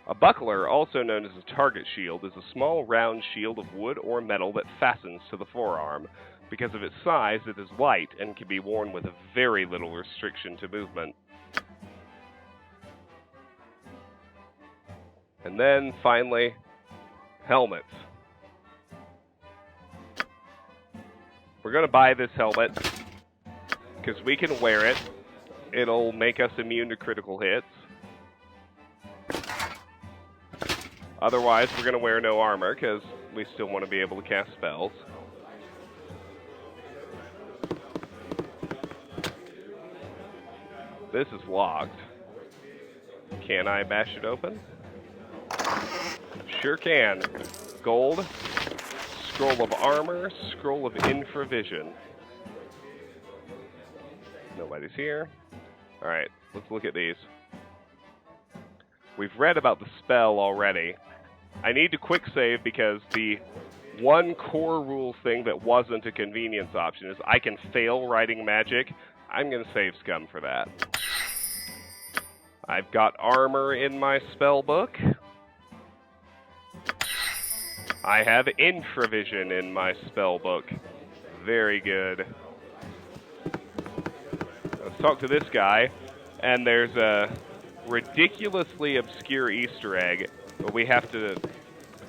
A buckler, also known as a target shield, is a small round shield of wood or metal that fastens to the forearm. Because of its size, it is light and can be worn with very little restriction to movement. And then, finally, helmets. We're going to buy this helmet because we can wear it. It'll make us immune to critical hits. Otherwise, we're going to wear no armor because we still want to be able to cast spells. This is locked. Can I bash it open? Sure can. Gold. Scroll of armor. Scroll of infravision. Nobody's here. Alright, let's look at these. We've read about the spell already. I need to quick save because the one core rule thing that wasn't a convenience option is I can fail writing magic. I'm going to save scum for that. I've got armor in my spell book. I have infravision in my spell book. Very good. Let's talk to this guy. And there's a ridiculously obscure Easter egg, but we have to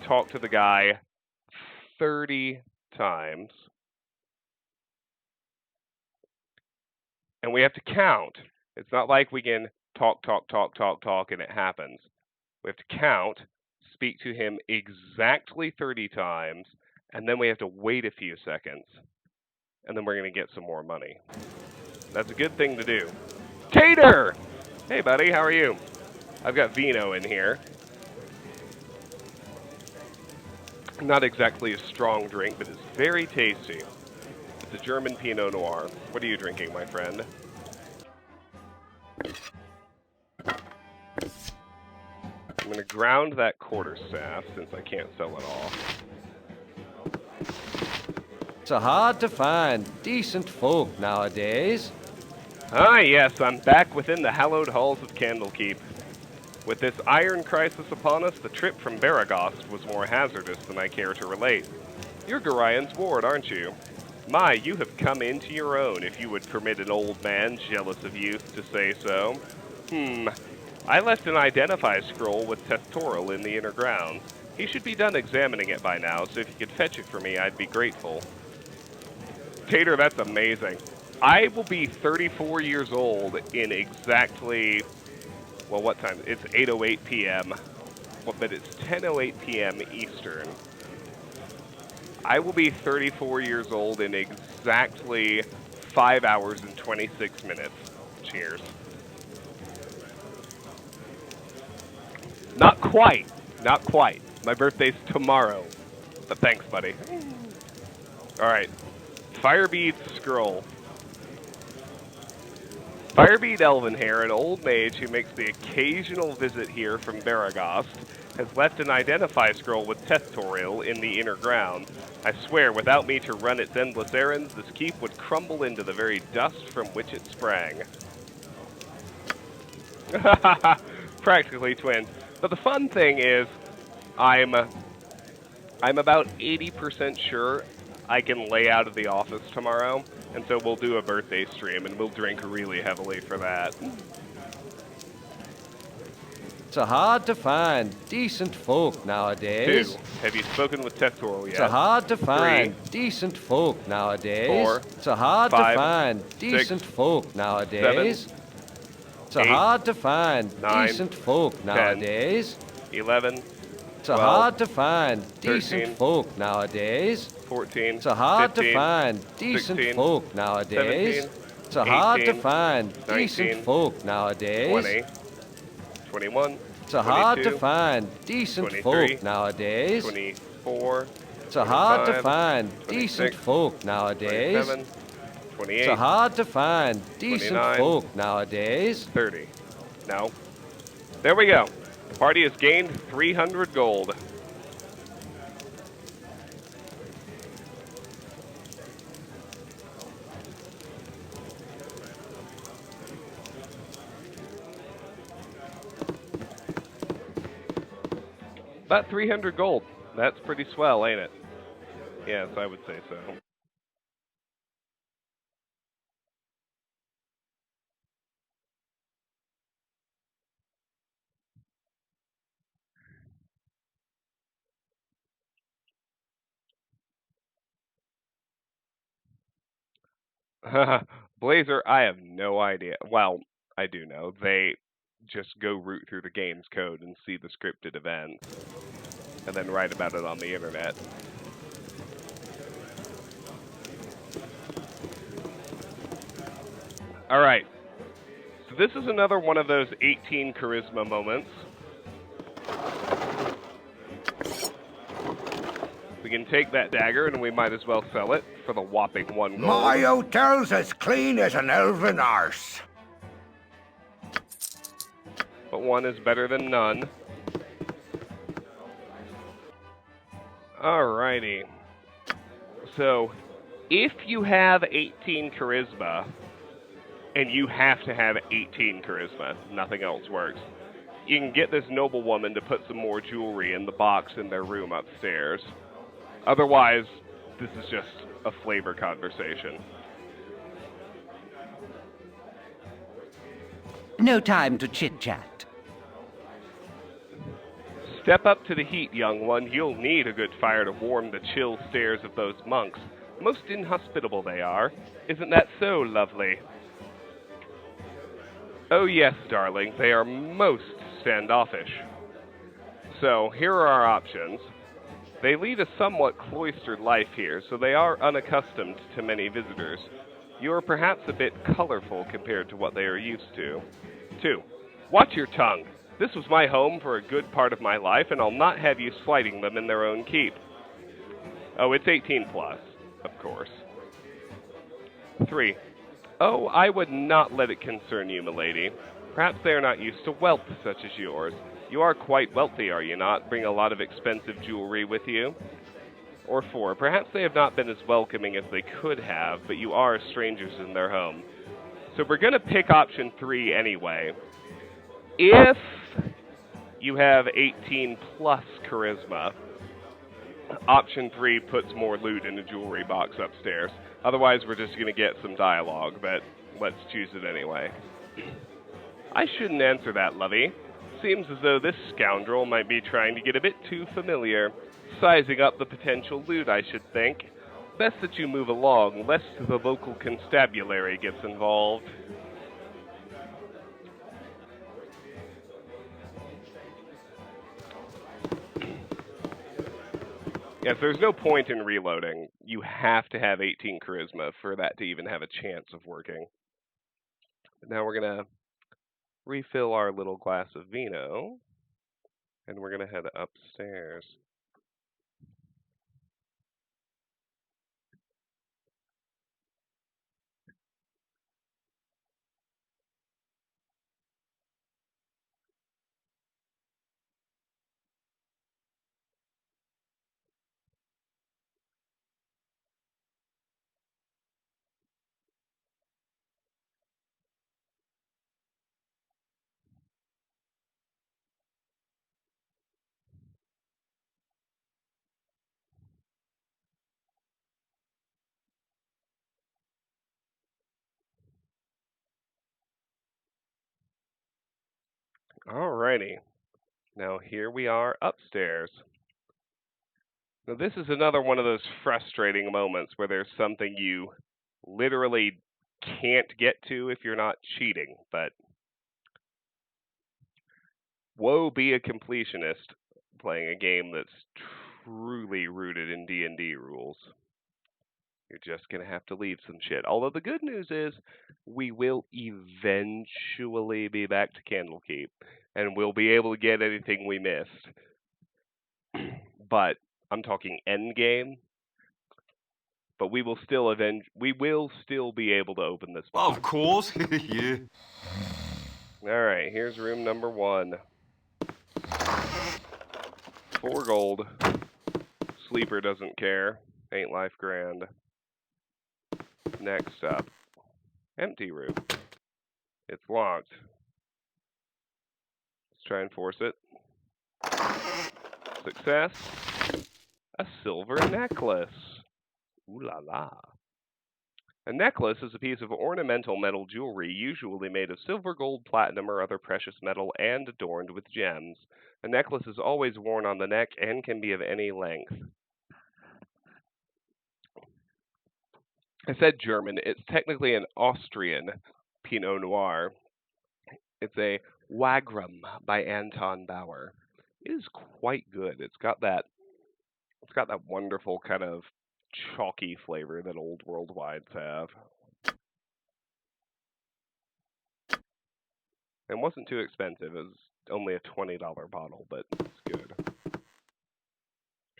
talk to the guy 30 times. And we have to count. It's not like we can talk, and it happens. We have to count, speak to him exactly 30 times, and then we have to wait a few seconds. And then we're going to get some more money. That's a good thing to do. Tater! Hey, buddy, how are you? I've got vino in here. Not exactly a strong drink, but it's very tasty. It's a German Pinot Noir. What are you drinking, my friend? I'm going to ground that quarterstaff since I can't sell it off. So hard to find decent folk nowadays. Ah, yes, I'm back within the hallowed halls of Candlekeep. With this iron crisis upon us, the trip from Baragost was more hazardous than I care to relate. You're Goran's ward, aren't you? My, you have come into your own, if you would permit an old man jealous of youth to say so. I left an identify scroll with Tethtoril in the inner grounds. He should be done examining it by now, so if you could fetch it for me, I'd be grateful. Tater, that's amazing. I will be 34 years old in exactly, well, what time? It's 8:08 p.m., but it's 10:08 p.m. Eastern. I will be 34 years old in exactly 5 hours and 26 minutes. Cheers. Not quite. Not quite. My birthday's tomorrow. But thanks, buddy. Alright. Firebead Scroll. Firebead Elvenhair, an old mage who makes the occasional visit here from Baragost, has left an identify scroll with Tethtoril in the inner ground. I swear, without me to run its endless errands, this keep would crumble into the very dust from which it sprang. Practically twins. But the fun thing is, I'm about 80% sure I can lay out of the office tomorrow, and so we'll do a birthday stream, and we'll drink really heavily for that. So hard to find decent folk nowadays. 2. Have you spoken with Tethtoril yet? So hard to find 3. decent folk nowadays. 4. So hard 5, to find decent 6, folk nowadays. 7, So 8, hard to find 9, decent folk 10, nowadays. 11, So 12, hard to find decent 13, folk nowadays. 14, So hard 15, to find decent 16, folk nowadays. 17, So hard to 18, find 19, decent folk nowadays. 20, 21, It's a hard to 22, find decent 23, folk nowadays. 24, It's a hard to 25, find decent 26, folk nowadays. 27, It's 28, a hard to find decent 29, folk nowadays. 30. No. There we go. The party has gained 300 gold. About 300 gold. That's pretty swell, ain't it? Yes, I would say so. Blazer, I have no idea. Well, I do know. They just go root through the game's code and see the scripted events, and then write about it on the internet. Alright. So this is another one of those 18 charisma moments. We can take that dagger and we might as well sell it for the whopping 1 gold. My hotel's as clean as an elven arse. But 1 is better than none. Alrighty. So, if you have 18 charisma, and you have to have 18 charisma, nothing else works, you can get this noblewoman to put some more jewelry in the box in their room upstairs. Otherwise, this is just a flavor conversation. No time to chit-chat. Step up to the heat, young one. You'll need a good fire to warm the chill stares of those monks. Most inhospitable they are. Isn't that so, lovely? Oh yes, darling, they are most standoffish. So, here are our options. They lead a somewhat cloistered life here, so they are unaccustomed to many visitors. You are perhaps a bit colorful compared to what they are used to. 2. Watch your tongue. This was my home for a good part of my life, and I'll not have you slighting them in their own keep. Oh, it's 18 plus, of course. 3. Oh, I would not let it concern you, milady. Perhaps they are not used to wealth such as yours. You are quite wealthy, are you not? Bring a lot of expensive jewelry with you. Or 4. Perhaps they have not been as welcoming as they could have, but you are strangers in their home. So we're going to pick option 3 anyway. If you have 18 plus charisma, option 3 puts more loot in the jewelry box upstairs. Otherwise, we're just going to get some dialogue, but let's choose it anyway. I shouldn't answer that, lovey. Seems as though this scoundrel might be trying to get a bit too familiar. Sizing up the potential loot, I should think. Best that you move along, lest the local constabulary gets involved. Yes, there's no point in reloading. You have to have 18 charisma for that to even have a chance of working. Now we're going to refill our little glass of vino, and we're going to head upstairs. Alrighty. Now here we are upstairs. Now this is another one of those frustrating moments where there's something you literally can't get to if you're not cheating, but woe be a completionist playing a game that's truly rooted in D&D rules. You're just going to have to leave some shit. Although the good news is we will eventually be back to Candlekeep, and we'll be able to get anything we missed. But I'm talking end game. But we will still be able to open this box. Of course, yeah. Alright, here's room number 1. 4 gold. Sleeper doesn't care. Ain't life grand. Next up. Empty room. It's locked. Let's try and force it. Success. A silver necklace. Ooh la la. A necklace is a piece of ornamental metal jewelry, usually made of silver, gold, platinum, or other precious metal, and adorned with gems. A necklace is always worn on the neck and can be of any length. I said German. It's technically an Austrian Pinot Noir. It's a Wagram by Anton Bauer. It is quite good. It's got that wonderful kind of chalky flavor that old world wines have. It wasn't too expensive. It was only a $20 bottle, but it's good.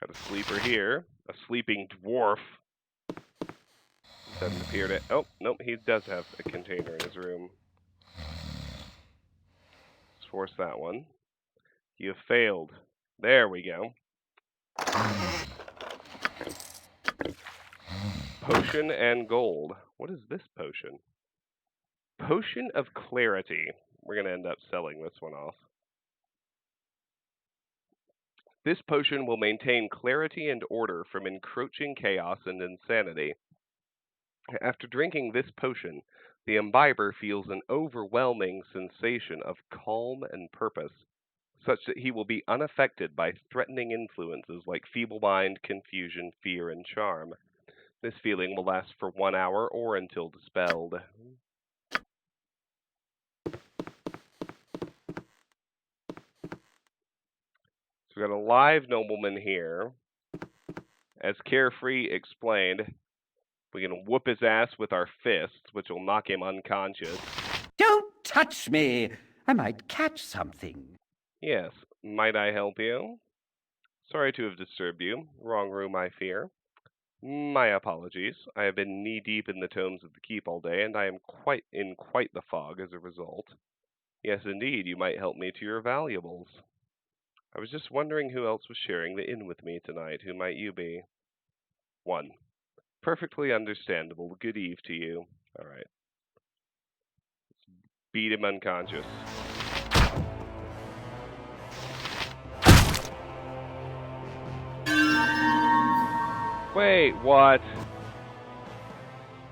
Got a sleeper here. A sleeping dwarf. Doesn't appear to... Oh, nope, he does have a container in his room. Let's force that one. You have failed. There we go. Potion and gold. What is this potion? Potion of Clarity. We're going to end up selling this one off. This potion will maintain clarity and order from encroaching chaos and insanity. After drinking this potion, the imbiber feels an overwhelming sensation of calm and purpose, such that he will be unaffected by threatening influences like feeble mind, confusion, fear, and charm. This feeling will last for 1 hour or until dispelled. So we got a live nobleman here. As Carefree explained, we can whoop his ass with our fists, which will knock him unconscious. Don't touch me! I might catch something. Yes, might I help you? Sorry to have disturbed you. Wrong room, I fear. My apologies. I have been knee-deep in the tomes of the keep all day, and I am quite the fog as a result. Yes, indeed, you might help me to your valuables. I was just wondering who else was sharing the inn with me tonight. Who might you be? 1. Perfectly understandable. Good eve to you. All right. Let's beat him unconscious. Wait, what?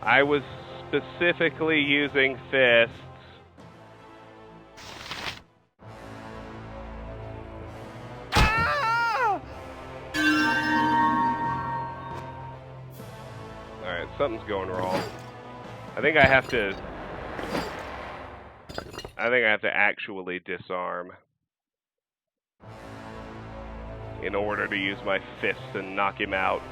I was specifically using fists. Alright, something's going wrong. I think I have to actually disarm in order to use my fists and knock him out.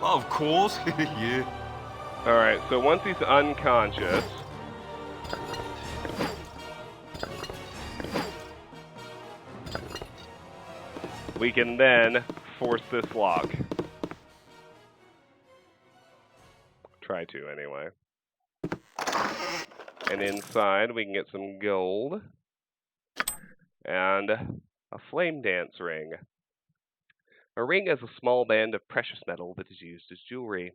Of course, yeah. Alright, so once he's unconscious, we can then force this lock. Try to, anyway. And inside, we can get some gold. And a flame dance ring. A ring is a small band of precious metal that is used as jewelry.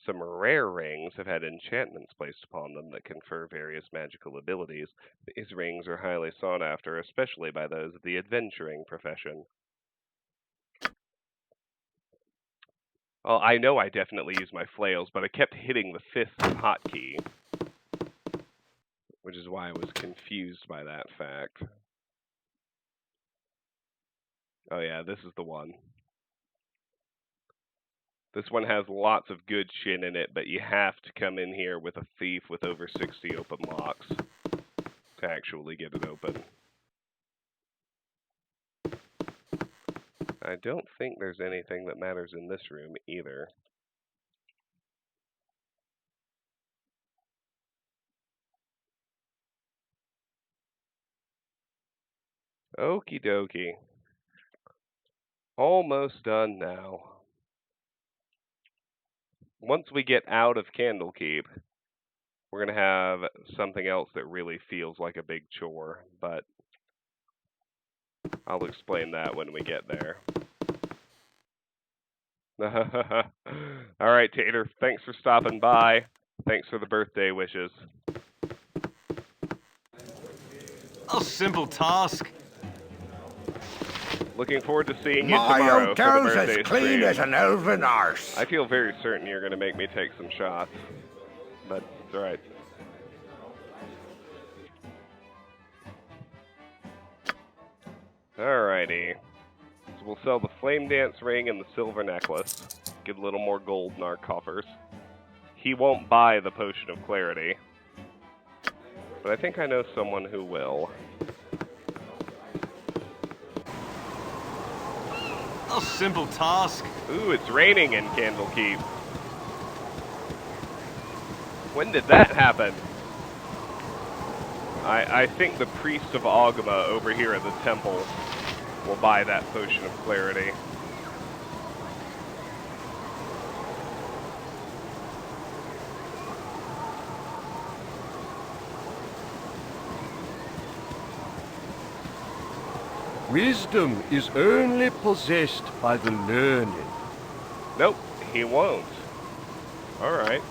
Some rare rings have had enchantments placed upon them that confer various magical abilities. These rings are highly sought after, especially by those of the adventuring profession. Well, I know I definitely use my flails, but I kept hitting the fifth hotkey, which is why I was confused by that fact. Oh yeah, this is the one. This one has lots of good shit in it, but you have to come in here with a thief with over 60 open locks to actually get it open. I don't think there's anything that matters in this room either. Okie dokie. Almost done now. Once we get out of Candlekeep, we're going to have something else that really feels like a big chore, but I'll explain that when we get there. Alright, Tater, thanks for stopping by. Thanks for the birthday wishes. A simple task. Looking forward to seeing you My tomorrow for the hotel's birthday as clean stream. as an elven arse. I feel very certain you're going to make me take some shots, but it's alright. Alrighty. So we'll sell the flame dance ring and the silver necklace. Get a little more gold in our coffers. He won't buy the potion of clarity, but I think I know someone who will. A simple task. Ooh, it's raining in Candlekeep. When did that happen? I think the priest of Agama over here at the temple will buy that potion of clarity. Wisdom is only possessed by the learned. Nope, he won't. Alright.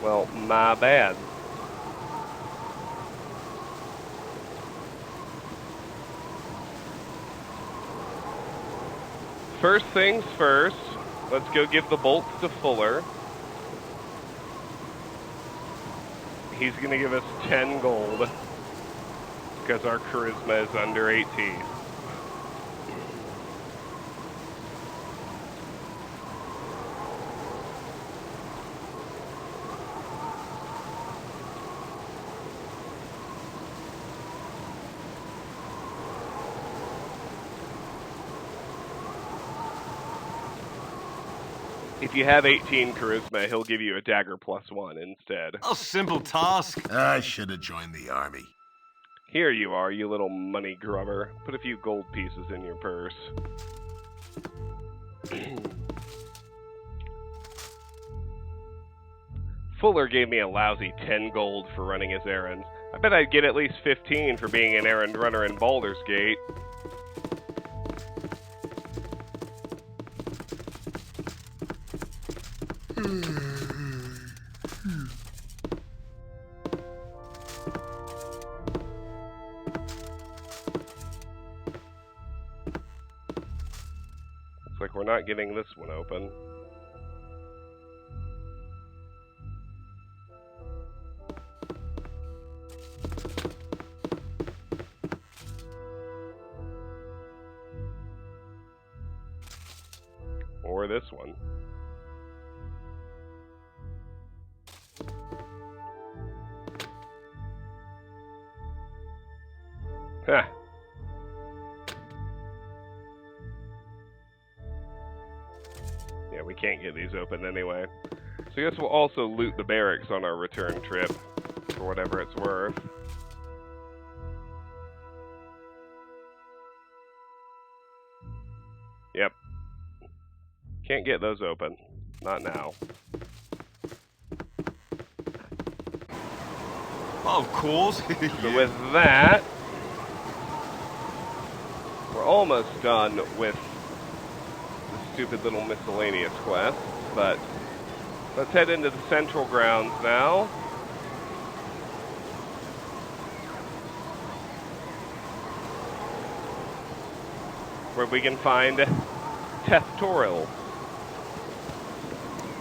Well, my bad. First things first, let's go give the bolts to Fuller. He's going to give us 10 gold because our charisma is under 18. If you have 18 charisma, he'll give you a dagger +1 instead. A simple task. I should have joined the army. Here you are, you little money grubber. Put a few gold pieces in your purse. Fuller gave me a lousy 10 gold for running his errands. I bet I'd get at least 15 for being an errand runner in Baldur's Gate. Looks like we're not getting this one open. Or this one. Huh. Yeah, we can't get these open anyway. So I guess we'll also loot the barracks on our return trip, for whatever it's worth. Yep. Can't get those open. Not now. Of course. So with that, we're almost done with the stupid little miscellaneous quest, but let's head into the central grounds now. Where we can find Tethtoril.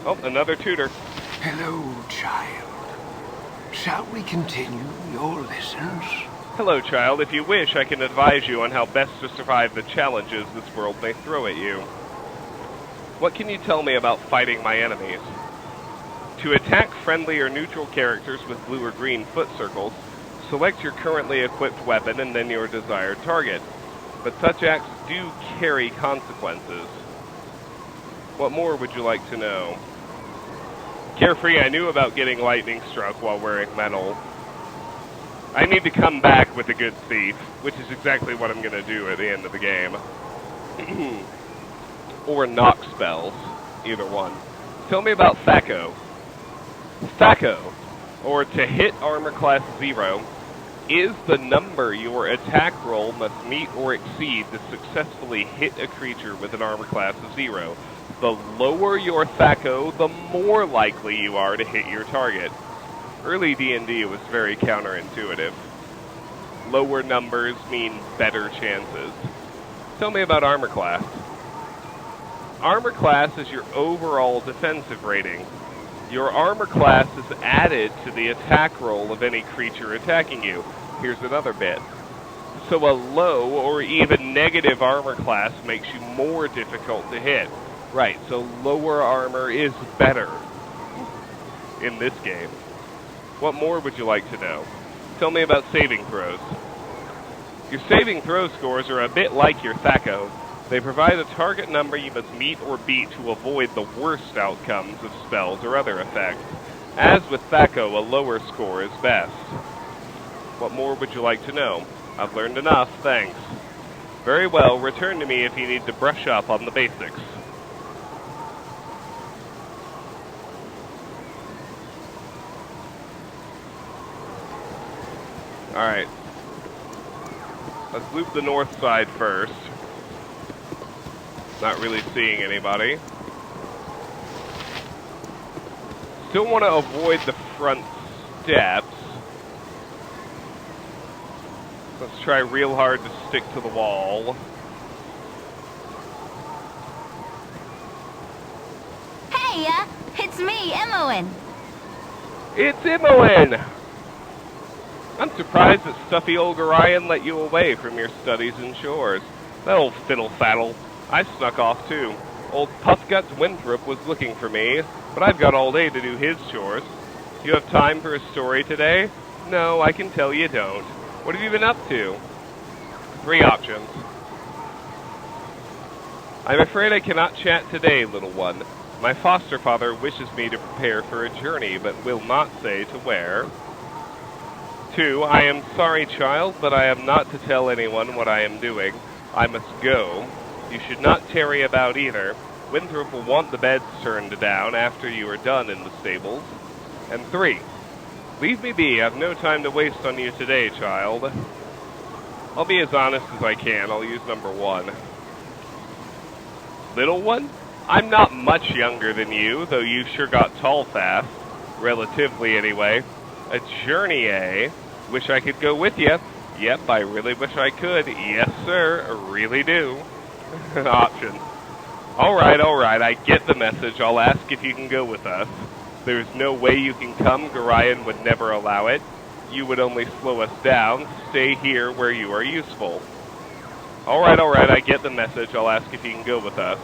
Oh, another tutor. Hello, child. Shall we continue your lessons? Hello, child. If you wish, I can advise you on how best to survive the challenges this world may throw at you. What can you tell me about fighting my enemies? To attack friendly or neutral characters with blue or green foot circles, select your currently equipped weapon and then your desired target. But such acts do carry consequences. What more would you like to know? Carefree, I knew about getting lightning struck while wearing metal. I need to come back with a good thief, which is exactly what I'm going to do at the end of the game. Or knock spells, either one. Tell me about Thaco. Thaco, or to hit armor class 0, is the number your attack roll must meet or exceed to successfully hit a creature with an armor class of 0. The lower your Thaco, the more likely you are to hit your target. Early D&D was very counterintuitive. Lower numbers mean better chances. Tell me about armor class. Armor class is your overall defensive rating. Your armor class is added to the attack roll of any creature attacking you. Here's another bit. So a low or even negative armor class makes you more difficult to hit. Right, so lower armor is better in this game. What more would you like to know? Tell me about saving throws. Your saving throw scores are a bit like your Thaco. They provide a target number you must meet or beat to avoid the worst outcomes of spells or other effects. As with Thaco, a lower score is best. What more would you like to know? I've learned enough, thanks. Very well, return to me if you need to brush up on the basics. Alright. Let's loop the north side first. Not really seeing anybody. Still want to avoid the front steps. Let's try real hard to stick to the wall. Hey, it's me, Imoen. It's Imoen! I'm surprised that stuffy old Goran let you away from your studies and chores. That old fiddle-faddle. I snuck off too. Old Puffguts Winthrop was looking for me, but I've got all day to do his chores. You have time for a story today? No, I can tell you don't. What have you been up to? 3 options. I'm afraid I cannot chat today, little one. My foster father wishes me to prepare for a journey, but will not say to where. 2, I am sorry, child, but I am not to tell anyone what I am doing. I must go. You should not tarry about either. Winthrop will want the beds turned down after you are done in the stables. And 3, leave me be. I've no time to waste on you today, child. I'll be as honest as I can. I'll use number 1. Little one? I'm not much younger than you, though you sure got tall fast. Relatively, anyway. A journey, eh? Wish I could go with you. Yep, I really wish I could. Yes, sir. I really do. Option. Alright, I get the message. I'll ask if you can go with us. There's no way you can come. Goran would never allow it. You would only slow us down. Stay here where you are useful. Alright, I get the message. I'll ask if you can go with us.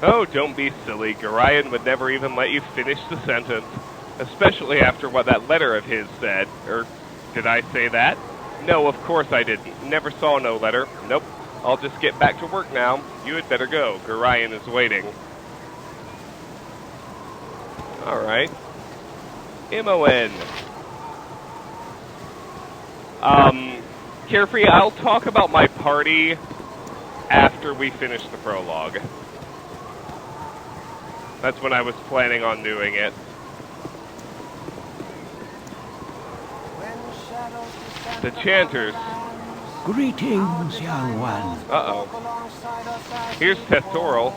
Oh, don't be silly. Goran would never even let you finish the sentence. Especially after what that letter of his said. Did I say that? No, of course I didn't. Never saw no letter. Nope. I'll just get back to work now. You had better go. Goran is waiting. Alright. Imoen. Carefree, I'll talk about my party after we finish the prologue. That's when I was planning on doing it. The Chanters. Greetings, young one. Uh-oh. Here's Testoral.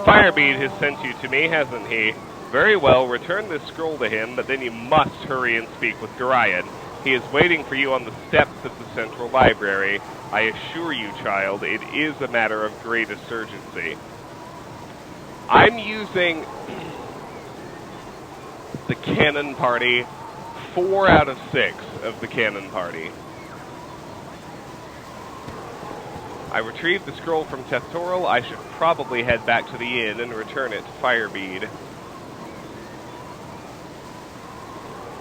Firebead has sent you to me, hasn't he? Very well, return this scroll to him, but then you must hurry and speak with Goran. He is waiting for you on the steps of the Central Library. I assure you, child, it is a matter of greatest urgency. I'm using the Cannon Party. 4 out of 6 of the Cannon Party. I retrieved the scroll from Tethtoril. I should probably head back to the inn and return it to Firebead.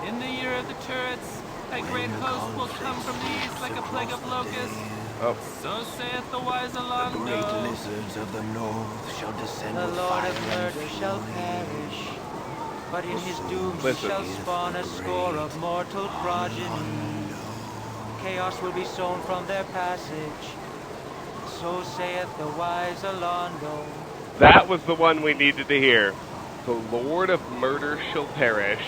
In the year of the turrets, a great host will come from the east like a plague of locusts. Oh. So saith the wise Alando. The great lizards of the north shall descend The with Lord fire of and murder shall perish, but in his doom he Listen. shall spawn a score of mortal progeny. Chaos will be sown from their passage. So saith the wise Alando. That was the one we needed to hear. The Lord of Murder shall perish,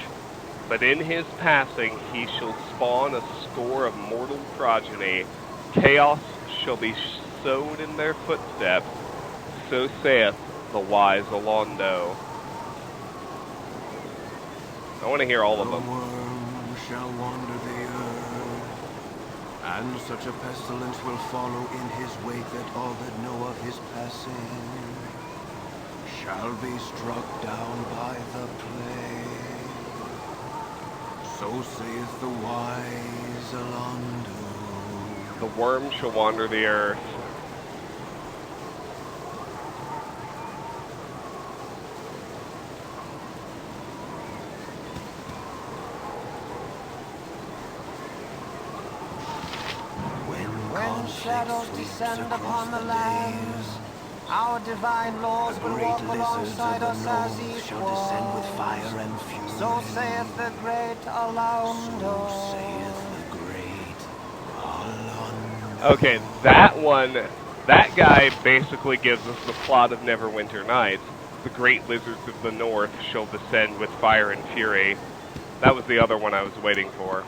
but in his passing he shall spawn a score of mortal progeny. Chaos shall be sowed in their footsteps. So saith the wise Alando. I want to hear all of them. The worm shall wander the earth, and such a pestilence will follow in his wake that all that know of his passing shall be struck down by the plague. So saith the wise Alando. The worm shall wander the earth. When shadows descend upon the lands, our divine laws will walk alongside us as each shall descend with fire and fury. So saith the great Alando. So saith the great Alando. Okay, that one, that guy basically gives us the plot of Neverwinter Nights. The great lizards of the north shall descend with fire and fury. That was the other one I was waiting for.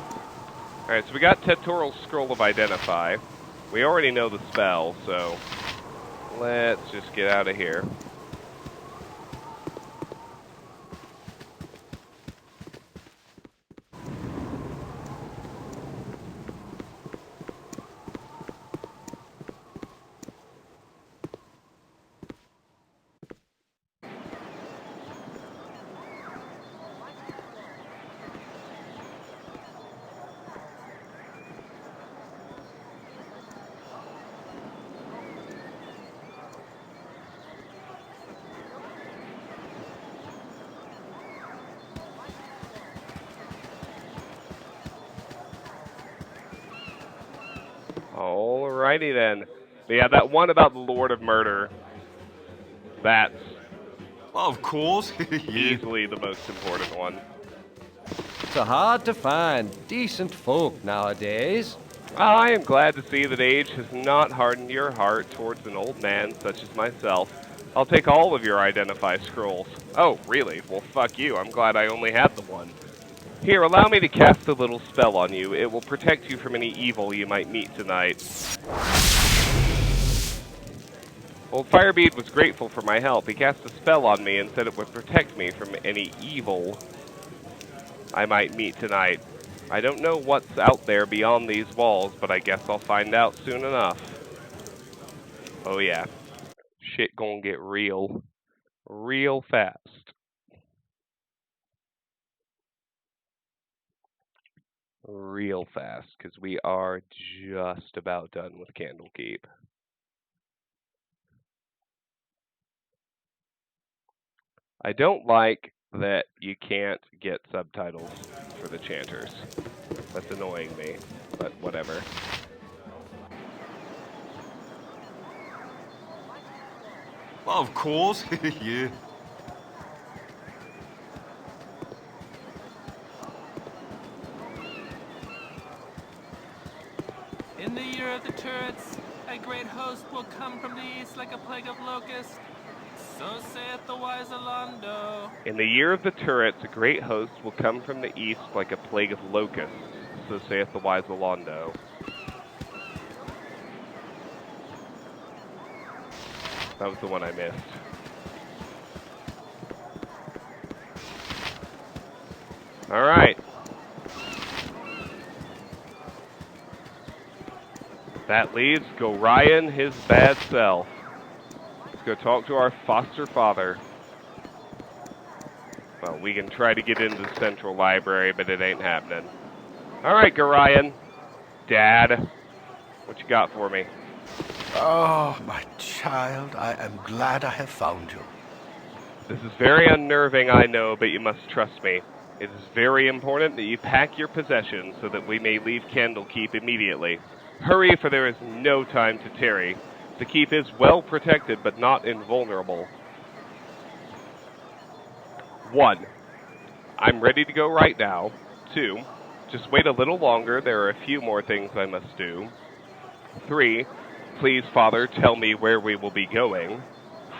Alright, so we got Tethtoril's Scroll of Identify. We already know the spell, so let's just get out of here. Alrighty then. But yeah, that one about the Lord of Murder, that's Of course. Yeah. easily the most important one. It's hard to find decent folk nowadays. I am glad to see that age has not hardened your heart towards an old man such as myself. I'll take all of your Identify scrolls. Oh, really? Well, fuck you. I'm glad I only have the one. Here, allow me to cast a little spell on you. It will protect you from any evil you might meet tonight. Old Firebead was grateful for my help. He cast a spell on me and said it would protect me from any evil I might meet tonight. I don't know what's out there beyond these walls, but I guess I'll find out soon enough. Oh yeah. Shit gonna get real. Real fast. Real fast, because we are just about done with Candlekeep. I don't like that you can't get subtitles for the chanters. That's annoying me, but whatever. Of course. Yeah. In the year of the turrets, a great host will come from the east like a plague of locusts. So saith the wise Alando. In the year of the turrets, a great host will come from the east like a plague of locusts. So saith the wise Alando. That was the one I missed. Alright. That leaves Goran his bad self. Let's go talk to our foster father. Well, we can try to get into the central library, but it ain't happening. Alright, Goran. Dad. What you got for me? Oh, my child, I am glad I have found you. This is very unnerving, I know, but you must trust me. It is very important that you pack your possessions so that we may leave Candlekeep immediately. Hurry, for there is no time to tarry. The keep is well protected, but not invulnerable. 1. I'm ready to go right now. 2. Just wait a little longer, there are a few more things I must do. 3. Please, Father, tell me where we will be going.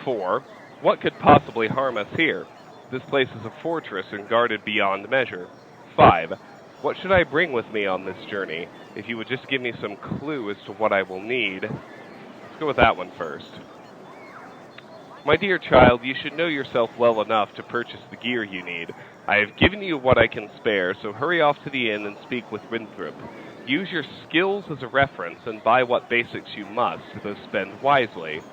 4. What could possibly harm us here? This place is a fortress and guarded beyond measure. 5. What should I bring with me on this journey? If you would just give me some clue as to what I will need. Let's go with that one first. My dear child, you should know yourself well enough to purchase the gear you need. I have given you what I can spare, so hurry off to the inn and speak with Winthrop. Use your skills as a reference and buy what basics you must, though spend wisely.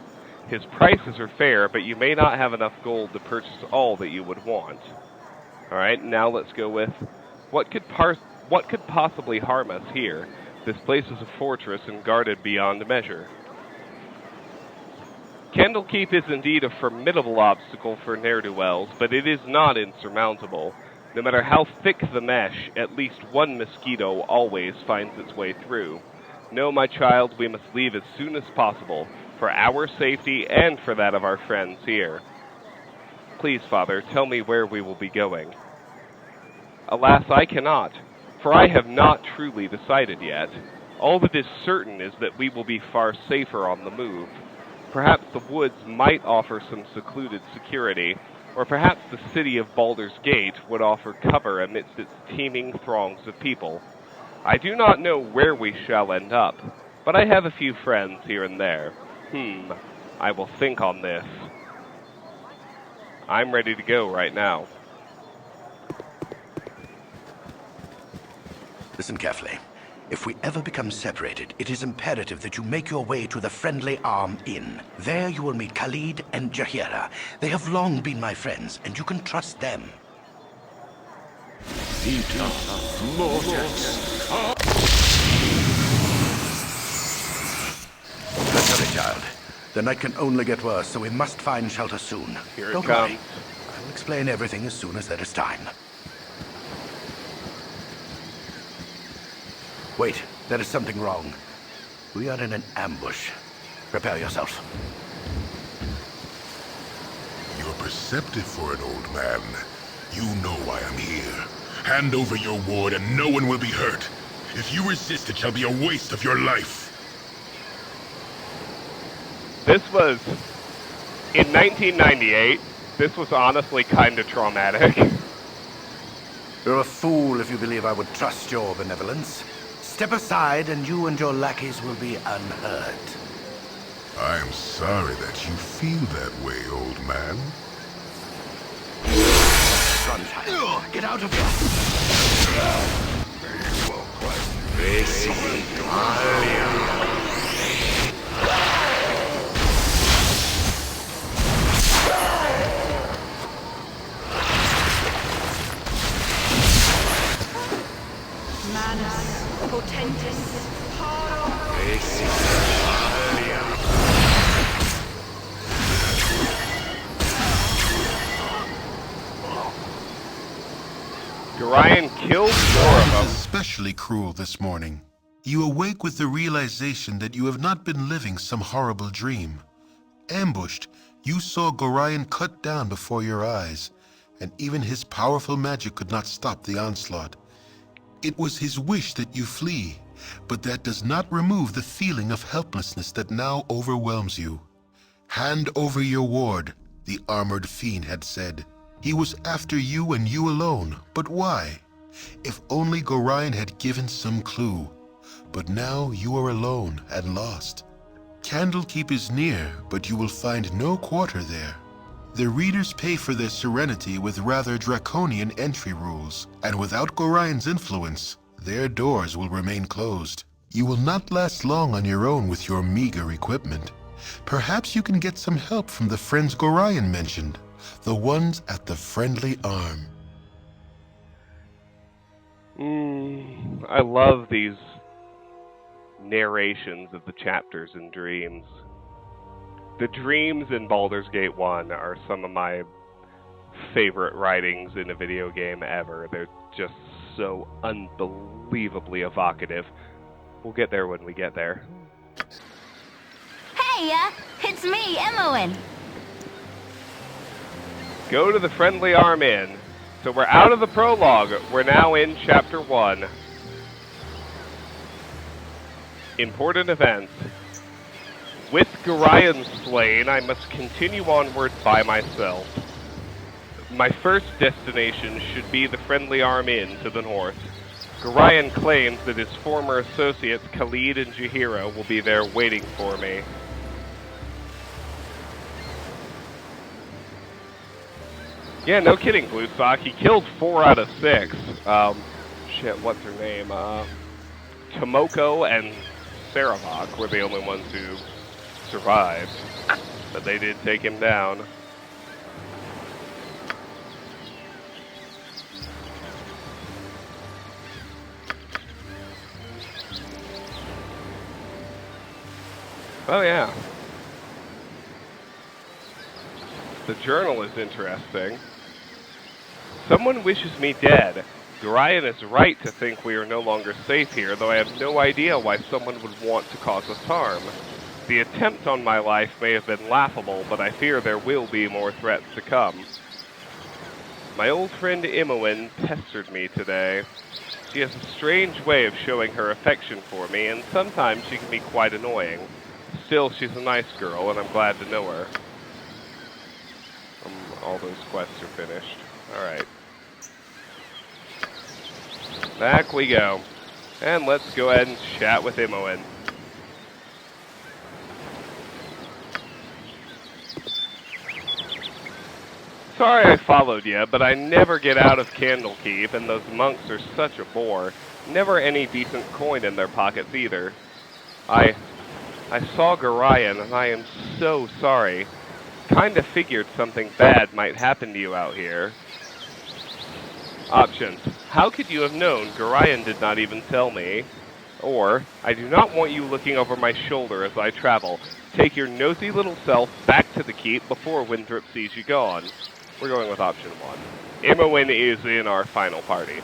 His prices are fair, but you may not have enough gold to purchase all that you would want. Alright, now let's go with, what could possibly harm us here? This place is a fortress and guarded beyond measure. Candlekeep is indeed a formidable obstacle for ne'er-do-wells, but it is not insurmountable. No matter how thick the mesh, at least one mosquito always finds its way through. No, my child, we must leave as soon as possible, for our safety and for that of our friends here. Please, Father, tell me where we will be going. Alas, I cannot, for I have not truly decided yet. All that is certain is that we will be far safer on the move. Perhaps the woods might offer some secluded security, or perhaps the city of Baldur's Gate would offer cover amidst its teeming throngs of people. I do not know where we shall end up, but I have a few friends here and there. I will think on this. I'm ready to go right now. Listen carefully. If we ever become separated, it is imperative that you make your way to the Friendly Arm Inn. There you will meet Khalid and Jahira. They have long been my friends, and you can trust them. Sorry, child. The night can only get worse, so we must find shelter soon. Here it Don't comes. worry. I'll explain everything as soon as there is time. Wait, there is something wrong. We are in an ambush. Prepare yourself. You're perceptive for an old man. You know why I'm here. Hand over your ward and no one will be hurt. If you resist, it shall be a waste of your life. This was, in 1998, this was honestly kind of traumatic. You're a fool if you believe I would trust your benevolence. Step aside and you and your lackeys will be unhurt. I'm sorry that you feel that way, old man. Run, child. Get out of here. Manus, potentis, paro. Goran killed four of them. Especially cruel this morning. You awake with the realization that you have not been living some horrible dream. Ambushed, you saw Goran cut down before your eyes, and even his powerful magic could not stop the onslaught. It was his wish that you flee, but that does not remove the feeling of helplessness that now overwhelms you. Hand over your ward, the armored fiend had said. He was after you and you alone, but why? If only Goran had given some clue. But now you are alone and lost. Candlekeep is near, but you will find no quarter there. The readers pay for their serenity with rather draconian entry rules, and without Goran's influence, their doors will remain closed. You will not last long on your own with your meager equipment. Perhaps you can get some help from the friends Goran mentioned, the ones at the Friendly Arm. I love these narrations of the chapters and dreams. The dreams in Baldur's Gate 1 are some of my favorite writings in a video game ever. They're just so unbelievably evocative. We'll get there when we get there. Hey, it's me, Imoen. Go to the Friendly Arm Inn. So we're out of the prologue. We're now in Chapter 1. Important events. With Goran slain, I must continue onward by myself. My first destination should be the Friendly Arm Inn to the north. Goran claims that his former associates Khalid and Jahira will be there waiting for me. Yeah, no kidding, Blue Sock. He killed 4 out of 6. Shit, what's her name? Tomoko and Saravok were the only ones who survived. But they did take him down. Oh, yeah. The journal is interesting. Someone wishes me dead. Goran is right to think we are no longer safe here, though I have no idea why someone would want to cause us harm. The attempt on my life may have been laughable, but I fear there will be more threats to come. My old friend Imoen pestered me today. She has a strange way of showing her affection for me, and sometimes she can be quite annoying. Still, she's a nice girl, and I'm glad to know her. All those quests are finished. Alright. Back we go. And let's go ahead and chat with Imoen. Sorry I followed you, but I never get out of Candlekeep, and those monks are such a bore. Never any decent coin in their pockets either. I saw Goran, and I am so sorry. Kinda figured something bad might happen to you out here. Options. How could you have known? Goran did not even tell me. Or, I do not want you looking over my shoulder as I travel. Take your nosy little self back to the keep before Winthrop sees you gone. We're going with option 1. Imoen is in our final party.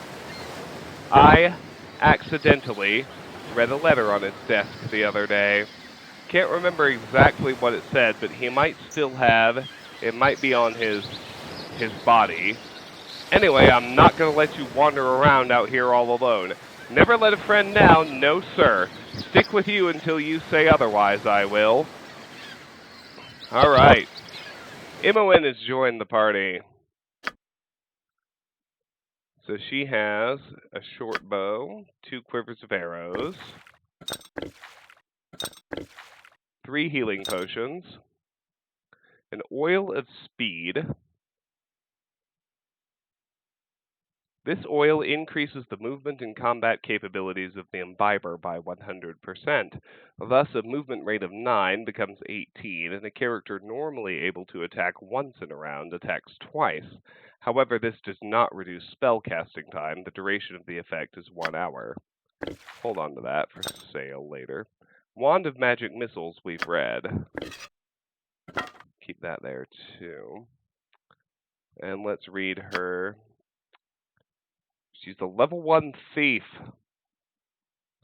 I accidentally read a letter on his desk the other day. Can't remember exactly what it said, but he might still have, it might be on his body. Anyway, I'm not going to let you wander around out here all alone. Never let a friend down, no sir. Stick with you until you say otherwise, I will. Alright. Imoen has joined the party. So she has a short bow, 2 quivers of arrows, 3 healing potions, an oil of speed. This oil increases the movement and combat capabilities of the imbiber by 100%. Thus, a movement rate of 9 becomes 18, and a character normally able to attack once in a round attacks twice. However, this does not reduce spellcasting time. The duration of the effect is 1 hour. Hold on to that for sale later. Wand of Magic Missiles we've read. Keep that there too. And let's read her. She's a level 1 thief.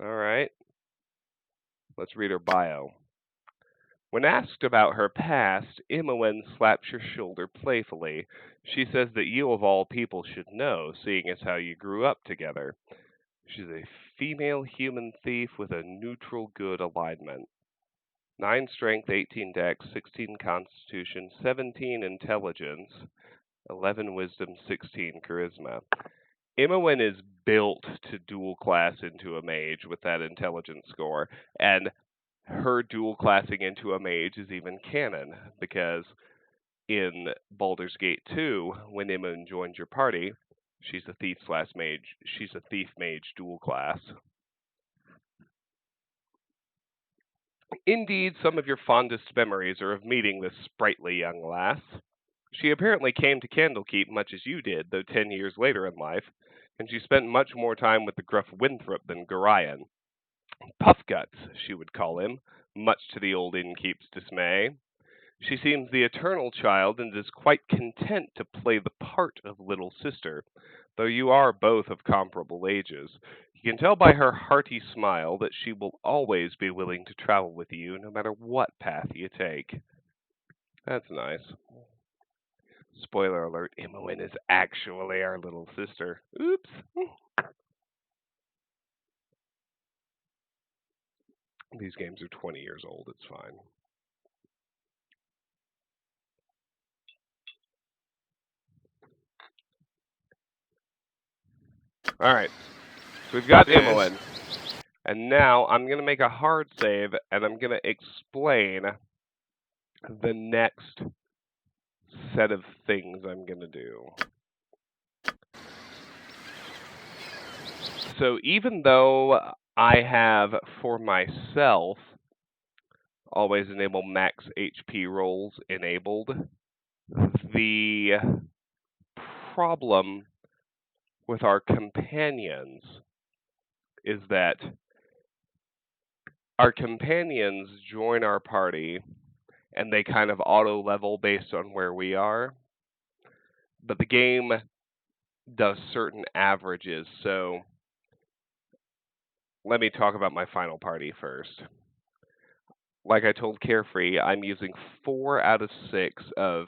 Alright. Let's read her bio. When asked about her past, Imoen slaps your shoulder playfully. She says that you of all people should know, seeing as how you grew up together. She's a female human thief with a neutral good alignment. 9 strength, 18 dex, 16 constitution, 17 intelligence, 11 wisdom, 16 charisma. Imoen is built to dual class into a mage with that intelligence score, and her dual classing into a mage is even canon, because in Baldur's Gate 2, when Imoen joins your party, she's a thief/mage. She's a thief-mage dual class. Indeed, some of your fondest memories are of meeting this sprightly young lass. She apparently came to Candlekeep much as you did, though 10 years later in life, and she spent much more time with the gruff Winthrop than Goran. Puff Guts, she would call him, much to the old innkeep's dismay. She seems the eternal child and is quite content to play the part of little sister, though you are both of comparable ages. You can tell by her hearty smile that she will always be willing to travel with you, no matter what path you take. That's nice. Spoiler alert, Imoen is actually our little sister. Oops. These games are 20 years old, it's fine. Alright, so we've got Imoen. And now I'm going to make a hard save, and I'm going to explain the next set of things I'm going to do. So even though I have, for myself, always enable max HP rolls enabled, the problem with our companions is that our companions join our party and they kind of auto level based on where we are, but the game does certain averages. So let me talk about my final party first. Like I told Carefree, I'm using 4 out of 6 of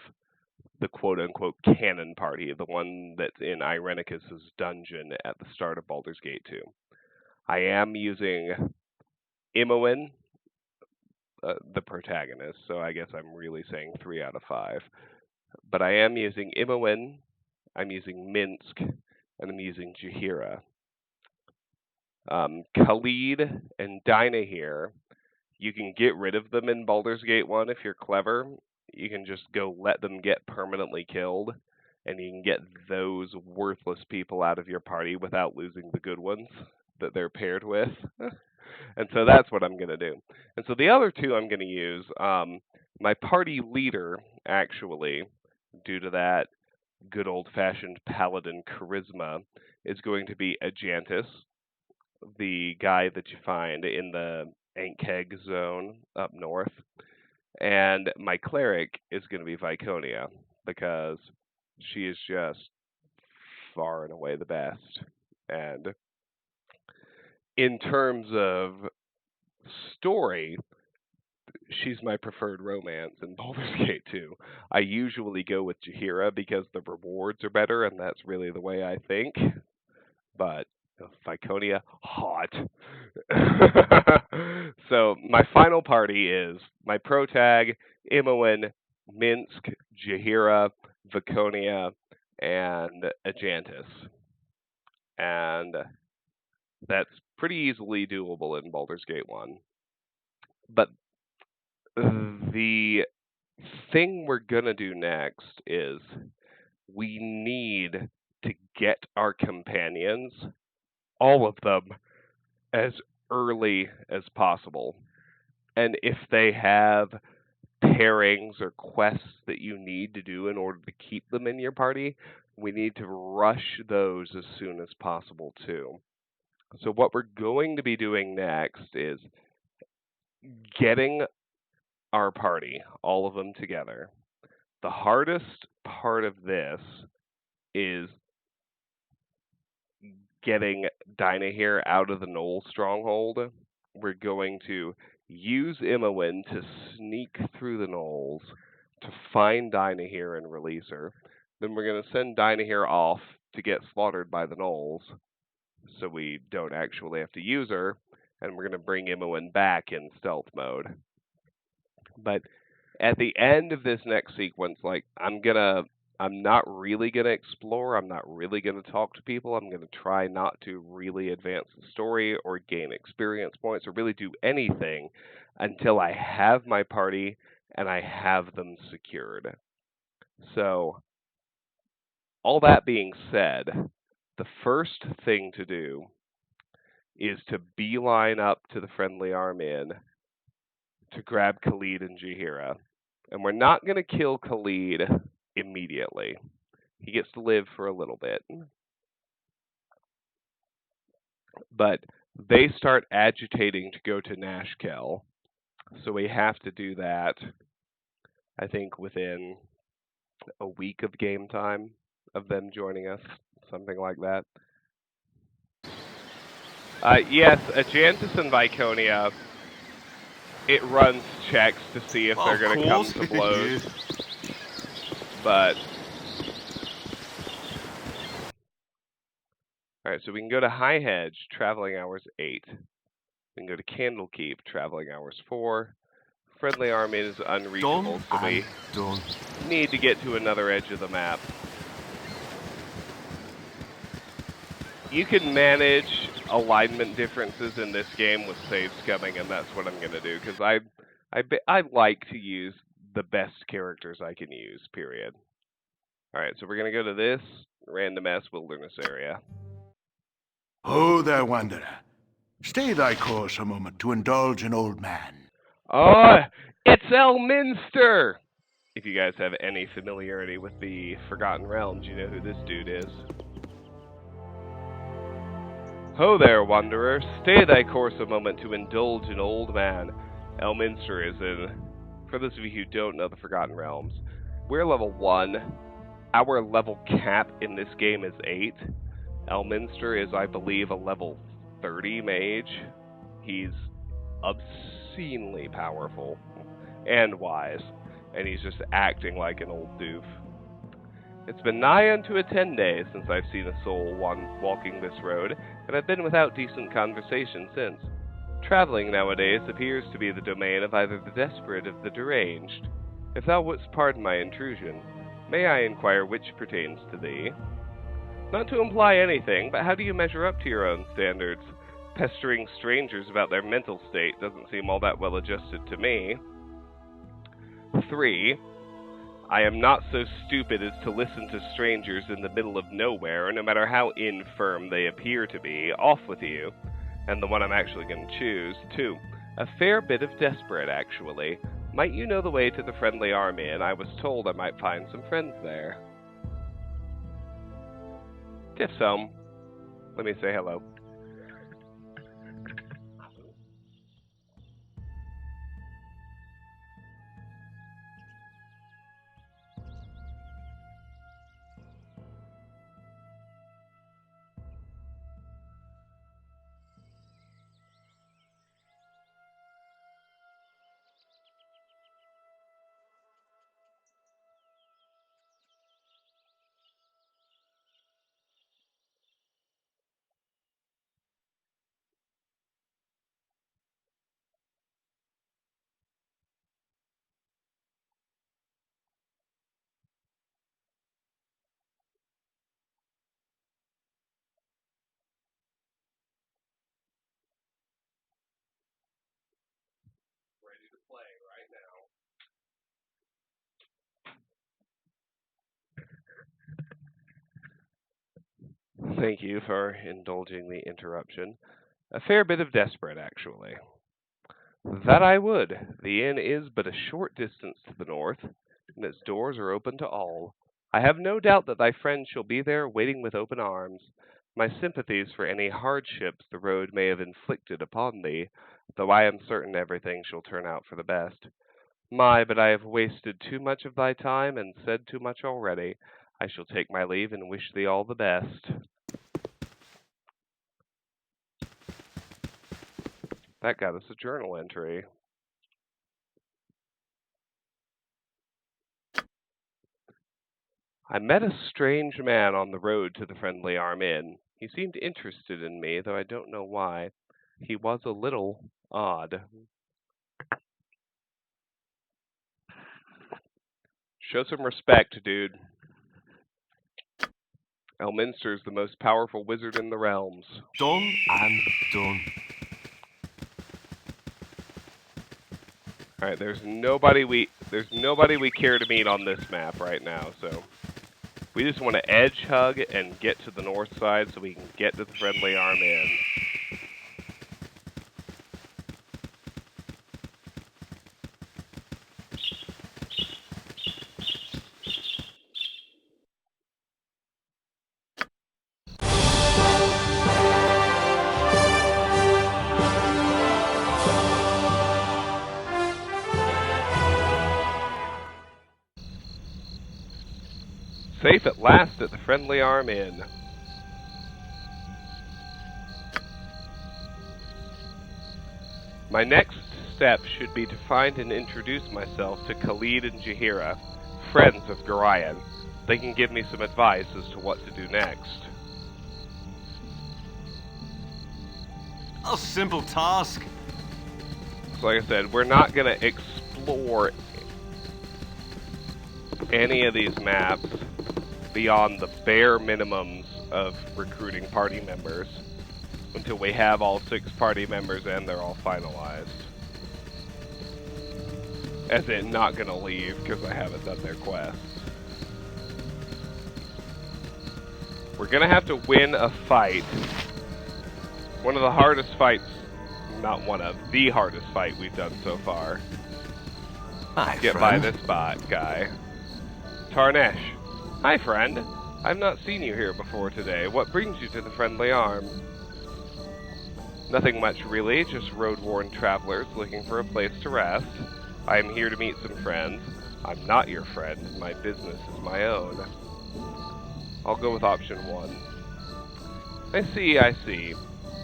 the quote-unquote canon party, the one that's in Irenicus's dungeon at the start of Baldur's Gate 2. I am using Imoen, the protagonist, so I guess I'm really saying 3 out of 5. But I am using Imoen, I'm using Minsk, and I'm using Jaheira. Khalid and Dynahir, you can get rid of them in Baldur's Gate 1 if you're clever. You can just go let them get permanently killed, and you can get those worthless people out of your party without losing the good ones that they're paired with. And so that's what I'm going to do. And so the other 2 I'm going to use, my party leader, actually, due to that good old-fashioned paladin charisma, is going to be Ajantis, the guy that you find in the Ankheg zone up north. And my cleric is going to be Viconia, because she is just far and away the best. And in terms of story, she's my preferred romance in Baldur's Gate 2. I usually go with Jaheira because the rewards are better, and that's really the way I think. But Viconia, hot. So my final party is my protag, Imoen, Minsk, Jaheira, Viconia, and Ajantis. And that's pretty easily doable in Baldur's Gate 1. But the thing we're going to do next is we need to get our companions, all of them, as early as possible. And if they have pairings or quests that you need to do in order to keep them in your party, we need to rush those as soon as possible too. So what we're going to be doing next is getting our party, all of them together. The hardest part of this is getting Dynahir out of the Knoll stronghold. We're going to use Imoen to sneak through the Knolls to find Dynahir and release her. Then we're going to send Dynahir off to get slaughtered by the Knolls, so we don't actually have to use her, and we're going to bring Imoen back in stealth mode. But at the end of this next sequence, like, I'm not really going to explore, I'm not really going to talk to people, I'm going to try not to really advance the story or gain experience points or really do anything until I have my party and I have them secured. So, all that being said, the first thing to do is to beeline up to the Friendly Arm Inn to grab Khalid and Jaheira. And we're not going to kill Khalid immediately. He gets to live for a little bit. But they start agitating to go to Nashkel. So we have to do that, I think, within a week of game time of them joining us, something like that. Yes, Ajantis and Viconia, it runs checks to see if they're going to come to blows. But, alright, so we can go to High Hedge, traveling hours 8. We can go to Candlekeep, traveling hours 4. Friendly army is unreachable, so we need to get to another edge of the map. You can manage alignment differences in this game with save scumming, and that's what I'm going to do, because I like to use the best characters I can use, period. Alright, so we're going to go to this random ass wilderness area. Ho there, wanderer. Stay thy course a moment to indulge an old man. Oh, it's Elminster! If you guys have any familiarity with the Forgotten Realms, you know who this dude is. Ho there, wanderer. Stay thy course a moment to indulge an old man. Elminster is in, for those of you who don't know the Forgotten Realms, we're level 1. Our level cap in this game is 8. Elminster is, I believe, a level 30 mage. He's obscenely powerful and wise, and he's just acting like an old doof. It's been nigh unto a 10 days since I've seen a soul walking this road, and I've been without decent conversation since. Traveling nowadays appears to be the domain of either the desperate or the deranged. If thou wouldst pardon my intrusion, may I inquire which pertains to thee? Not to imply anything, but how do you measure up to your own standards? Pestering strangers about their mental state doesn't seem all that well adjusted to me. 3. I am not so stupid as to listen to strangers in the middle of nowhere, no matter how infirm they appear to be. Off with you. And the one I'm actually going to choose. 2. A fair bit of desperate, actually. Might you know the way to the friendly army, and I was told I might find some friends there. If so, let me say hello. Ready to play right now. Thank you for indulging the interruption. A fair bit of desperate, actually. That I would. The inn is but a short distance to the north, and its doors are open to all. I have no doubt that thy friend shall be there waiting with open arms. My sympathies for any hardships the road may have inflicted upon thee, though I am certain everything shall turn out for the best. My, but I have wasted too much of thy time and said too much already. I shall take my leave and wish thee all the best. That got us a journal entry. I met a strange man on the road to the Friendly Arm Inn. He seemed interested in me, though I don't know why. He was a little odd. Show some respect, dude. Elminster's the most powerful wizard in the realms. Done and done. Alright, there's nobody we care to meet on this map right now, so we just want to edge hug and get to the north side so we can get to the Friendly Arm Inn. Safe at last at the Friendly Arm Inn. My next step should be to find and introduce myself to Khalid and Jahira, friends of Goran. They can give me some advice as to what to do next. A simple task. So like I said, we're not going to explore any of these maps beyond the bare minimums of recruiting party members until we have all 6 party members and they're all finalized. As in, not going to leave because I haven't done their quests. We're going to have to win a fight. One of the hardest fights, not one of, the hardest fight we've done so far. Hi, Get friend. by this bot guy. Tarnesh. Hi, friend. I've not seen you here before today. What brings you to the Friendly Arm? Nothing much, really. Just road-worn travelers looking for a place to rest. I am here to meet some friends. I'm not your friend. My business is my own. I'll go with option 1. I see.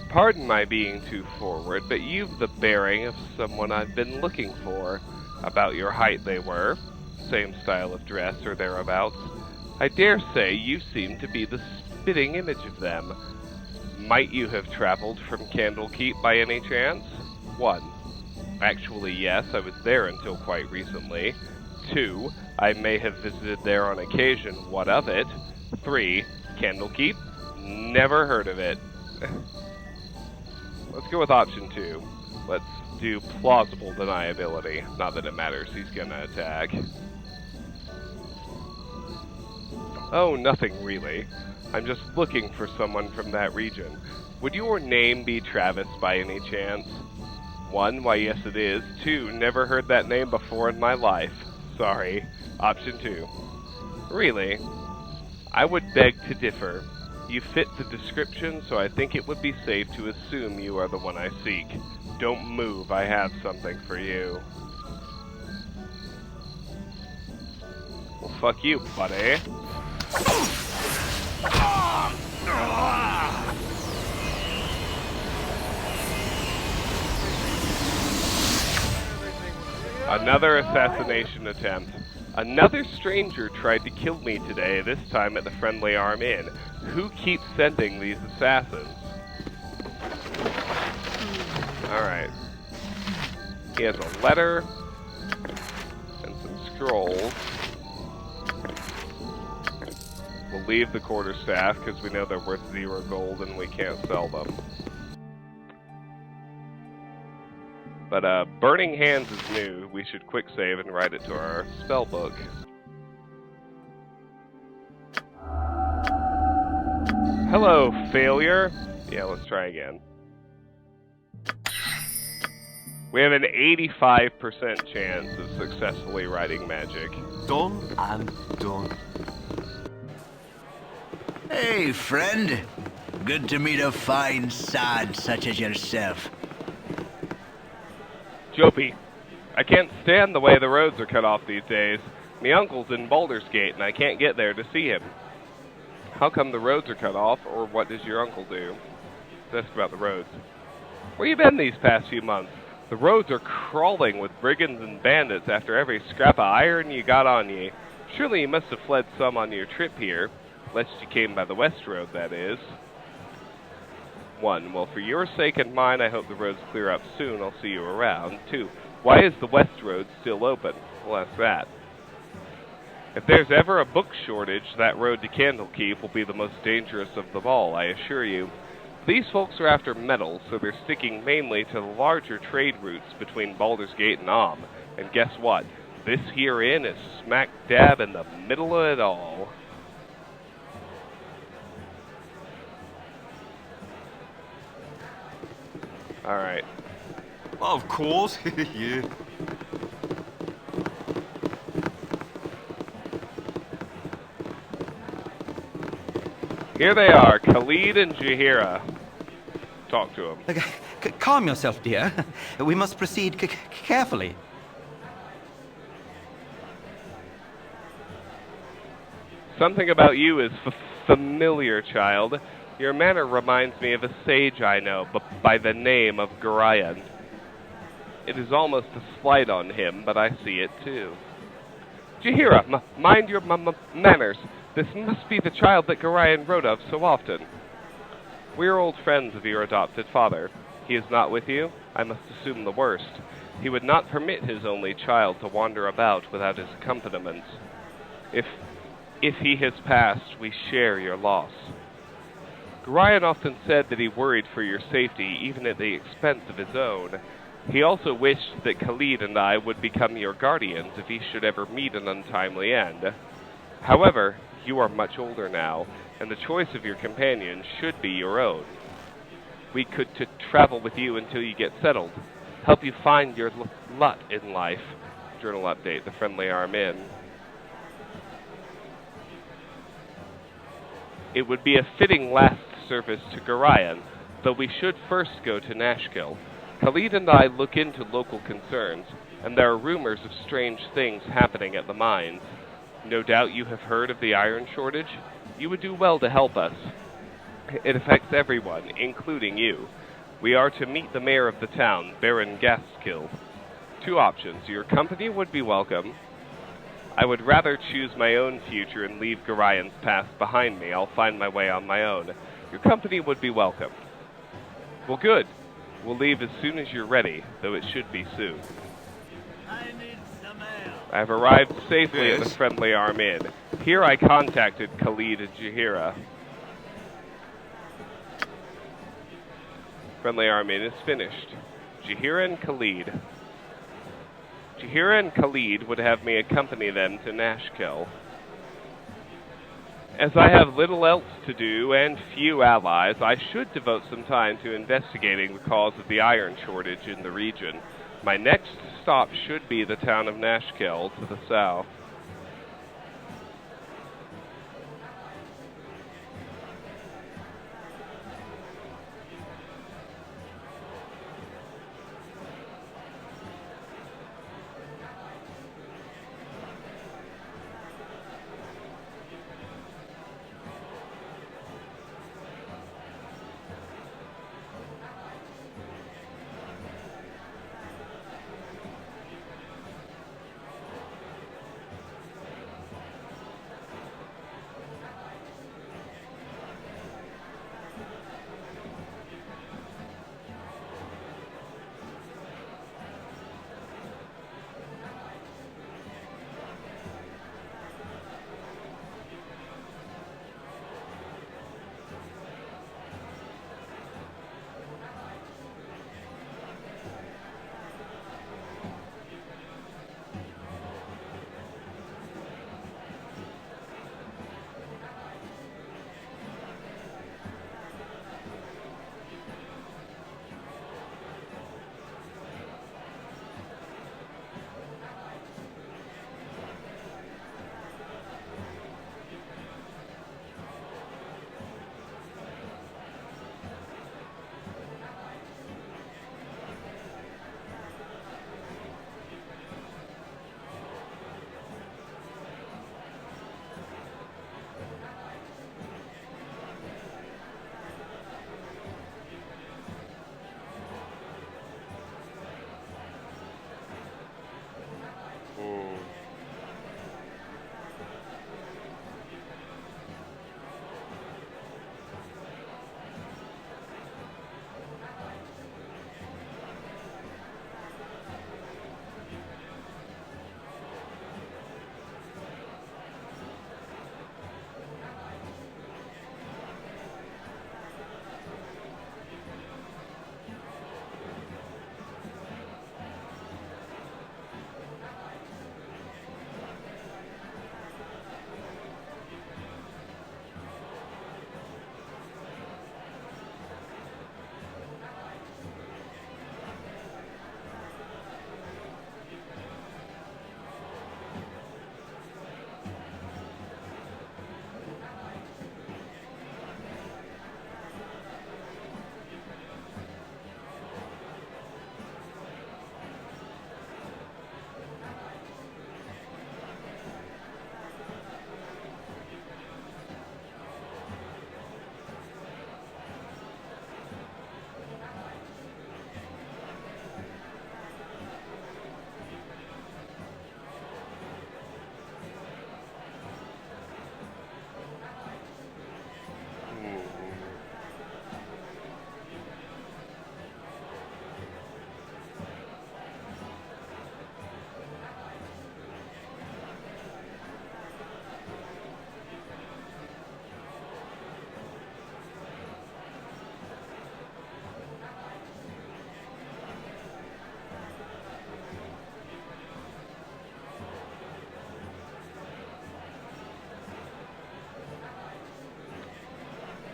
Pardon my being too forward, but you've the bearing of someone I've been looking for. About your height they were. Same style of dress or thereabouts. I dare say you seem to be the spitting image of them. Might you have traveled from Candlekeep by any chance? 1. Actually, yes, I was there until quite recently. 2. I may have visited there on occasion. What of it? 3. Candlekeep? Never heard of it. Let's go with option 2. Let's do plausible deniability. Not that it matters, he's gonna attack. Oh, nothing really. I'm just looking for someone from that region. Would your name be Travis by any chance? 1, why yes it is. 2, never heard that name before in my life. Sorry. Option 2. Really? I would beg to differ. You fit the description, so I think it would be safe to assume you are the one I seek. Don't move, I have something for you. Well, fuck you, buddy. Another assassination attempt. Another stranger tried to kill me today, this time at the Friendly Arm Inn. Who keeps sending these assassins? Alright. He has a letter and some scrolls. We'll leave the quarterstaff because we know they're worth 0 gold and we can't sell them. But Burning Hands is new. We should quick save and write it to our spell book. Hello, failure. Yeah, let's try again. We have an 85% chance of successfully writing magic. Done and done. Hey, friend. Good to meet a fine sod such as yourself. Jopi, I can't stand the way the roads are cut off these days. My uncle's in Baldur's Gate, and I can't get there to see him. How come the roads are cut off, or what does your uncle do? Ask about the roads. Where you been these past few months? The roads are crawling with brigands and bandits after every scrap of iron you got on ye. Surely you must have fled some on your trip here, lest you came by the west road, that is. 1. Well, for your sake and mine, I hope the roads clear up soon. I'll see you around. 2. Why is the west road still open? Well, ask that. If there's ever a book shortage, that road to Candlekeep will be the most dangerous of them all, I assure you. These folks are after metal, so they're sticking mainly to the larger trade routes between Baldur's Gate and Om. And guess what? This here inn is smack dab in the middle of it all. Alright. Of course, yeah. Here they are, Khalid and Jahira. Talk to them. Calm yourself, dear. We must proceed carefully. Something about you is familiar, child. Your manner reminds me of a sage I know, but by the name of Goran. It is almost a slight on him, but I see it too. Jaheira, mind your manners. This must be the child that Goran wrote of so often. We are old friends of your adopted father. He is not with you? I must assume the worst. He would not permit his only child to wander about without his accompaniment. If he has passed, we share your loss. Goran often said that he worried for your safety, even at the expense of his own. He also wished that Khalid and I would become your guardians if he should ever meet an untimely end. However, you are much older now, and the choice of your companion should be your own. We could travel with you until you get settled, help you find your lot in life. Journal update, the friendly arm in. It would be a fitting last service to Goran, though we should first go to Nashkel. Khalid and I look into local concerns, and there are rumors of strange things happening at the mines. No doubt you have heard of the iron shortage? You would do well to help us. It affects everyone, including you. We are to meet the mayor of the town, Baron Gaskill. 2 options. Your company would be welcome. I would rather choose my own future and leave Goran's past behind me. I'll find my way on my own. Your company would be welcome. Well, good. We'll leave as soon as you're ready, though it should be soon. I have arrived safely at the Friendly Arm Inn. Here I contacted Khalid and Jaheira. Friendly Arm Inn is finished. Jaheira and Khalid. Jaheira and Khalid would have me accompany them to Nashkel. As I have little else to do and few allies, I should devote some time to investigating the cause of the iron shortage in the region. My next stop should be the town of Nashkel to the south.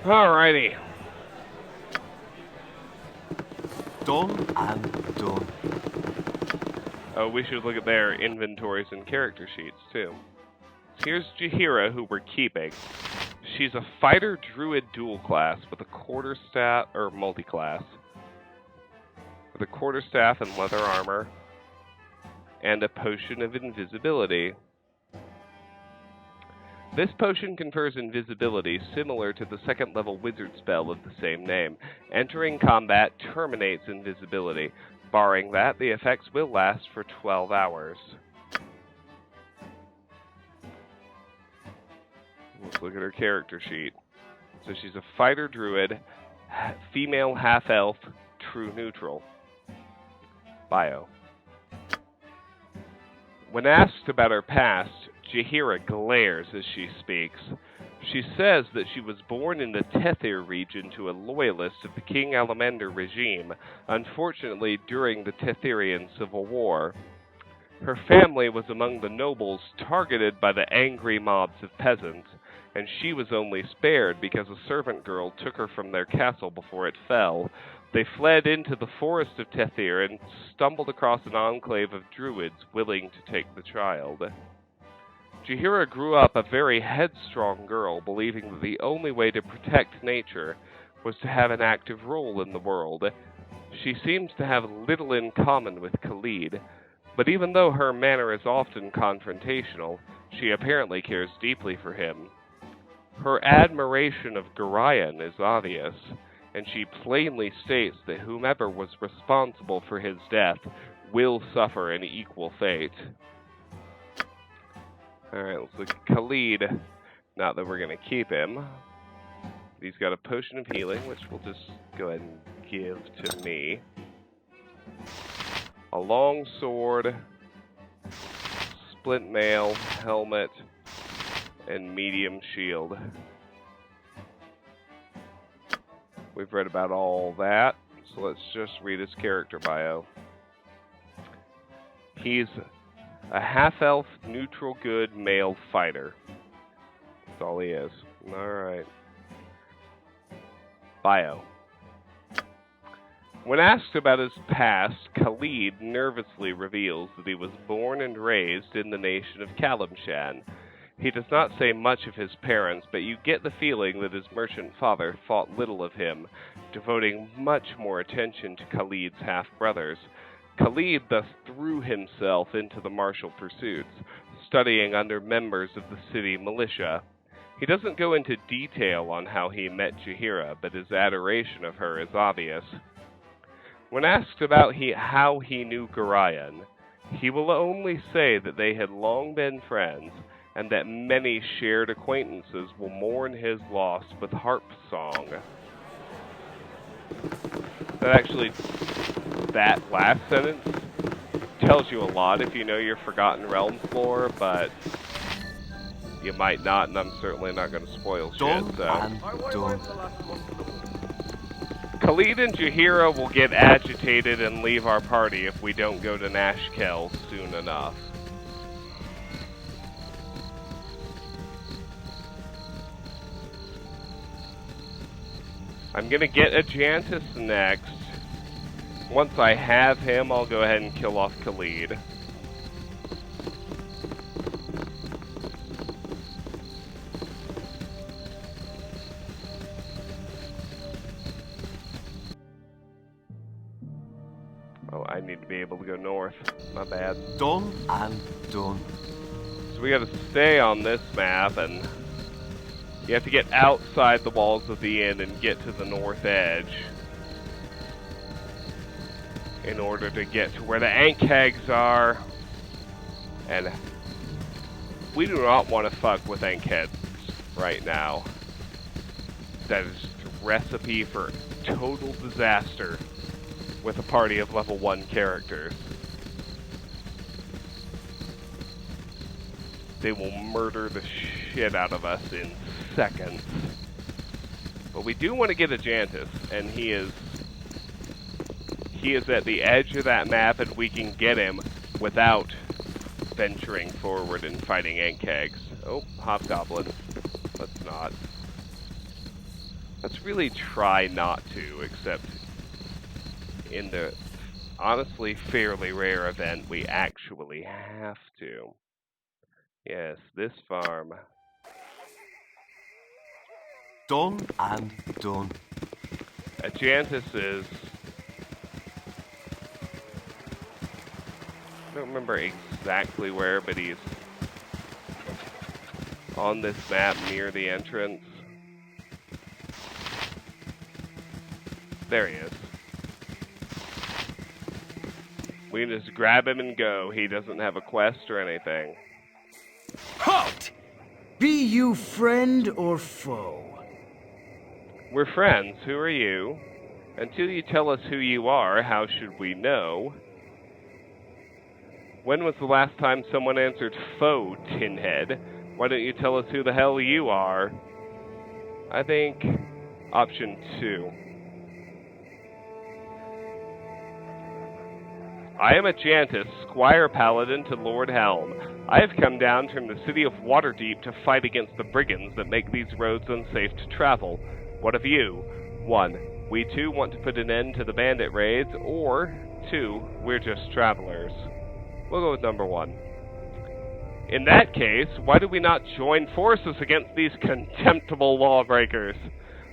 Alrighty. Done and done. Oh, we should look at their inventories and character sheets, too. So here's Jaheira, who we're keeping. She's a fighter druid dual class with a quarterstaff, or multi-class. With a quarterstaff and leather armor. And a potion of invisibility. This potion confers invisibility similar to the second level wizard spell of the same name. Entering combat terminates invisibility. Barring that, the effects will last for 12 hours. Let's look at her character sheet. So she's a fighter druid, female half-elf, true neutral. Bio. When asked about her past, Jaheira glares as she speaks. She says that she was born in the Tethir region to a loyalist of the King Alamander regime, unfortunately during the Tethirian Civil War. Her family was among the nobles targeted by the angry mobs of peasants, and she was only spared because a servant girl took her from their castle before it fell. They fled into the forest of Tethir and stumbled across an enclave of druids willing to take the child. Jaheira grew up a very headstrong girl, believing that the only way to protect nature was to have an active role in the world. She seems to have little in common with Khalid, but even though her manner is often confrontational, she apparently cares deeply for him. Her admiration of Goran is obvious, and she plainly states that whomever was responsible for his death will suffer an equal fate. Alright, let's look at Khalid. Not that we're going to keep him. He's got a potion of healing, which we'll just go ahead and give to me. A long sword, splint mail, helmet, and medium shield. We've read about all that, so let's just read his character bio. He's a half-elf, neutral good male fighter. That's all he is. Alright. Bio. When asked about his past, Khalid nervously reveals that he was born and raised in the nation of Kalimshan. He does not say much of his parents, but you get the feeling that his merchant father thought little of him, devoting much more attention to Khalid's half-brothers. Khalid thus threw himself into the martial pursuits, studying under members of the city militia. He doesn't go into detail on how he met Jaheira, but his adoration of her is obvious. When asked about how he knew Goran, he will only say that they had long been friends, and that many shared acquaintances will mourn his loss with harp song. That last sentence tells you a lot if you know your Forgotten Realms lore, but you might not, and I'm certainly not going to spoil shit, so. Khalid and Jaheira will get agitated and leave our party if we don't go to Nashkel soon enough. I'm going to get Ajantis next. Once I have him, I'll go ahead and kill off Khalid. Oh, I need to be able to go north. My bad. Done and done. So we gotta stay on this map, and you have to get outside the walls of the inn and get to the north edge in order to get to where the Ankhags are. And we do not want to fuck with Ankhags right now. That is a recipe for total disaster with a party of level 1 characters. They will murder the shit out of us in seconds. But we do want to get Ajantis, and he is at the edge of that map, and we can get him without venturing forward and fighting Ankhags. Oh, Hobgoblin. Let's not. Let's really try not to, except in the honestly fairly rare event we actually have to. Yes, this farm. Done and done. Ajantis is... I don't remember exactly where, but he's on this map near the entrance. There he is. We can just grab him and go. He doesn't have a quest or anything. Halt! Be you friend or foe? We're friends. Who are you? Until you tell us who you are, how should we know? When was the last time someone answered foe, Tinhead? Why don't you tell us who the hell you are? I think option 2. I am Ajantis, Squire Paladin to Lord Helm. I have come down from the city of Waterdeep to fight against the brigands that make these roads unsafe to travel. What of you? 1. We too want to put an end to the bandit raids, or 2. We're just travelers. We'll go with number 1. In that case, why do we not join forces against these contemptible lawbreakers?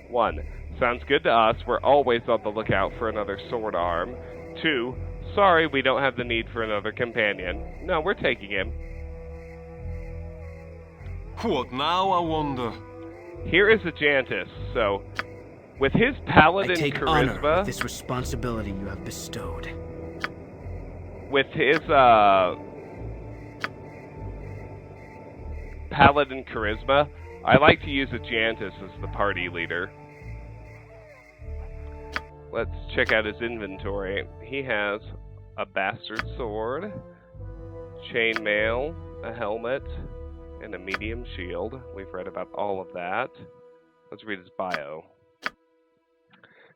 1. Sounds good to us. We're always on the lookout for another sword arm. 2. Sorry, we don't have the need for another companion. No, we're taking him. What now, I wonder? Here is Ajantis, so with his paladin I take charisma, honor with this responsibility you have bestowed. With his paladin charisma, I like to use Ajantis as the party leader. Let's check out his inventory. He has a bastard sword, chainmail, a helmet, and a medium shield. We've read about all of that. Let's read his bio.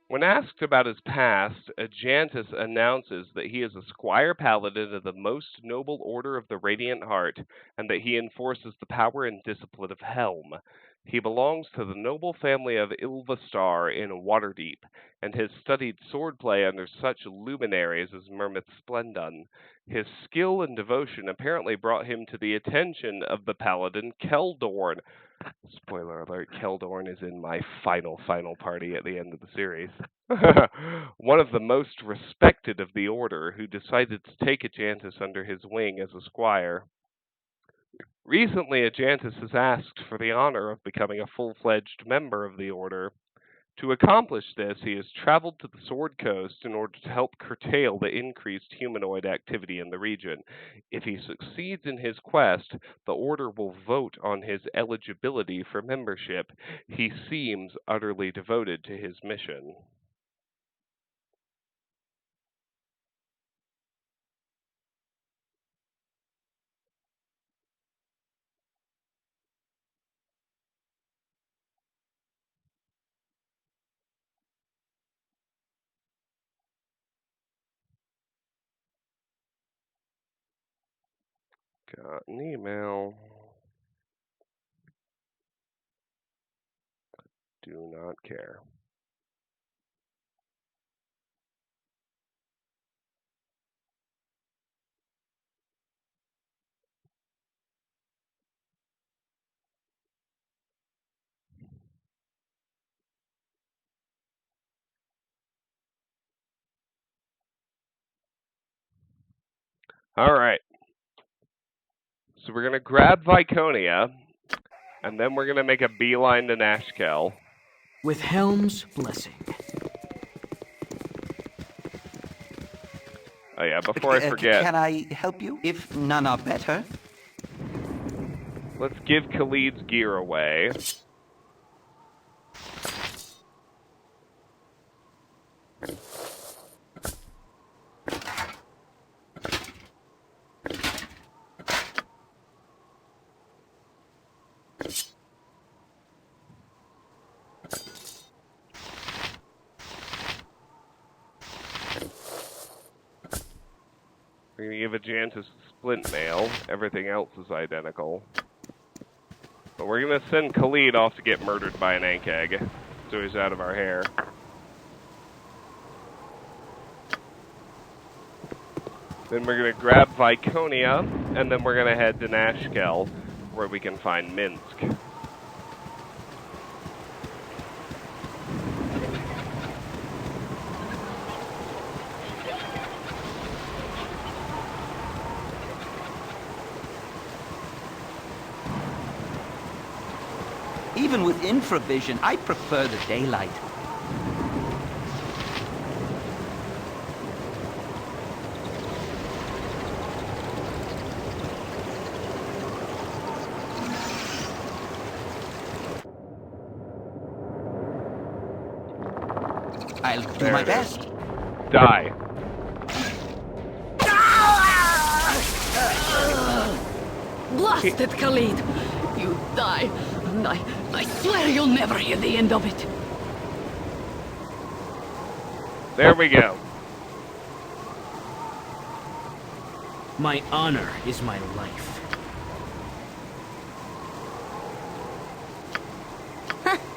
When asked about his past, Ajantis announces that he is a Squire Paladin of the most noble order of the Radiant Heart, and that he enforces the power and discipline of Helm. He belongs to the noble family of Ilvastar in Waterdeep, and has studied swordplay under such luminaries as Mermith Splendon. His skill and devotion apparently brought him to the attention of the paladin Keldorn. Spoiler alert, Keldorn is in my final party at the end of the series. One of the most respected of the Order, who decided to take Ajantis under his wing as a squire. Recently, Ajantis has asked for the honor of becoming a full-fledged member of the Order. To accomplish this, he has traveled to the Sword Coast in order to help curtail the increased humanoid activity in the region. If he succeeds in his quest, the Order will vote on his eligibility for membership. He seems utterly devoted to his mission. Got an email. Do not care. All right. So we're going to grab Viconia, and then we're going to make a beeline to Nashkel. With Helm's blessing. Oh yeah, before I forget. Can I help you, if none are better? Let's give Khalid's gear away. We're going to give Ajantis splint mail. Everything else is identical. But we're going to send Khalid off to get murdered by an Ankh egg. so he's out of our hair. Then we're going to grab Viconia, and then we're going to head to Nashkel, where we can find Minsk. Even with infravision, I prefer the daylight. I'll do my best. Die. Blasted Khalid! You die, and I swear you'll never hear the end of it. There we go. My honor is my life.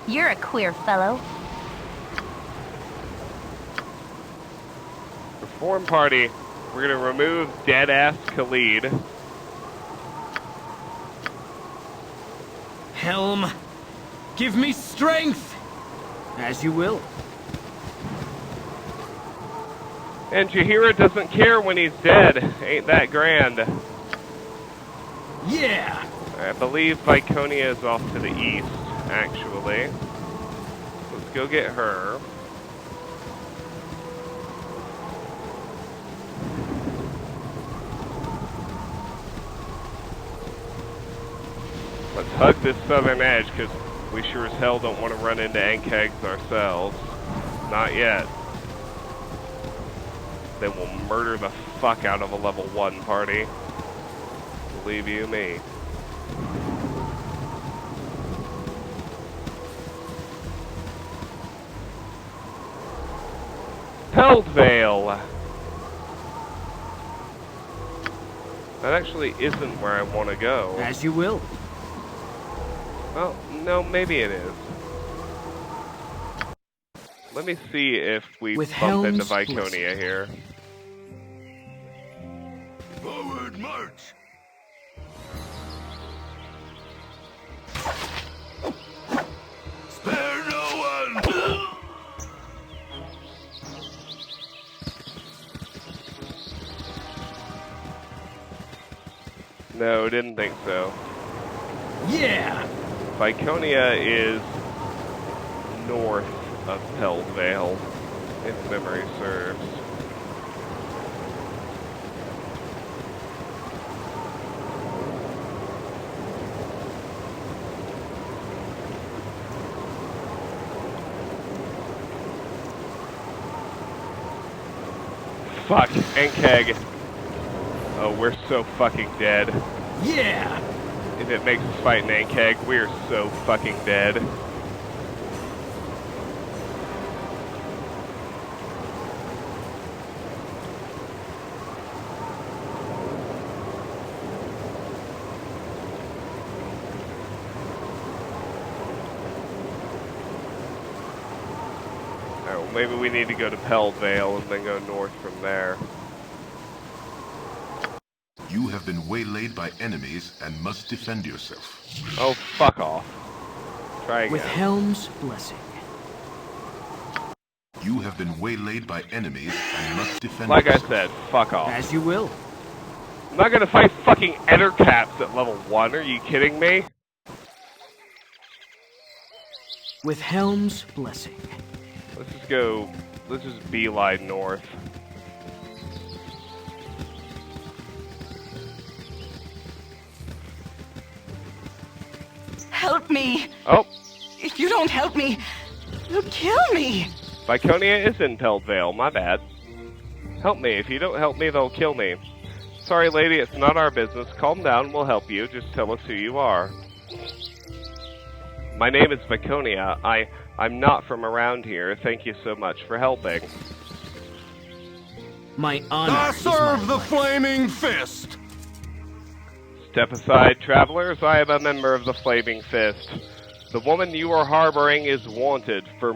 You're a queer fellow. Reform Party, we're going to remove dead-ass Khalid. Helm, give me strength! As you will. And Jaheira doesn't care when he's dead. Ain't that grand. Yeah! I believe Viconia is off to the east, actually. Let's go get her. Let's hug this southern edge, because we sure as hell don't want to run into Ankegs ourselves. Not yet. They will murder the fuck out of a level 1 party. Believe you me. Peltvale! That actually isn't where I want to go. As you will. Well, no, maybe it is. Let me see if we bump into Viconia here. Forward march! Spare no one! No, didn't think so. Yeah! Viconia is north of Peltvale, if memory serves. Fuck, Ankeg. Oh, we're so fucking dead. Yeah! If it makes us fight an Ankeg, we're so fucking dead. Alright, well maybe we need to go to Peltvale and then go north from there. You have been waylaid by enemies and must defend yourself. Oh, fuck off. Try again. With Helm's blessing. You have been waylaid by enemies and must defend like yourself. I said, fuck off. As you will. I'm not gonna fight fucking Ettercaps at level 1, are you kidding me? With Helm's blessing. Let's just beeline north. Help me! Oh! If you don't help me, you'll kill me! Viconia is in Peltvale, my bad. Help me, if you don't help me, they'll kill me. Sorry lady, it's not our business. Calm down, we'll help you. Just tell us who you are. My name is Viconia. I'm not from around here. Thank you so much for helping. My honor I is serve my the life. Flaming Fist! Step aside, travelers. I am a member of the Flaming Fist. The woman you are harboring is wanted for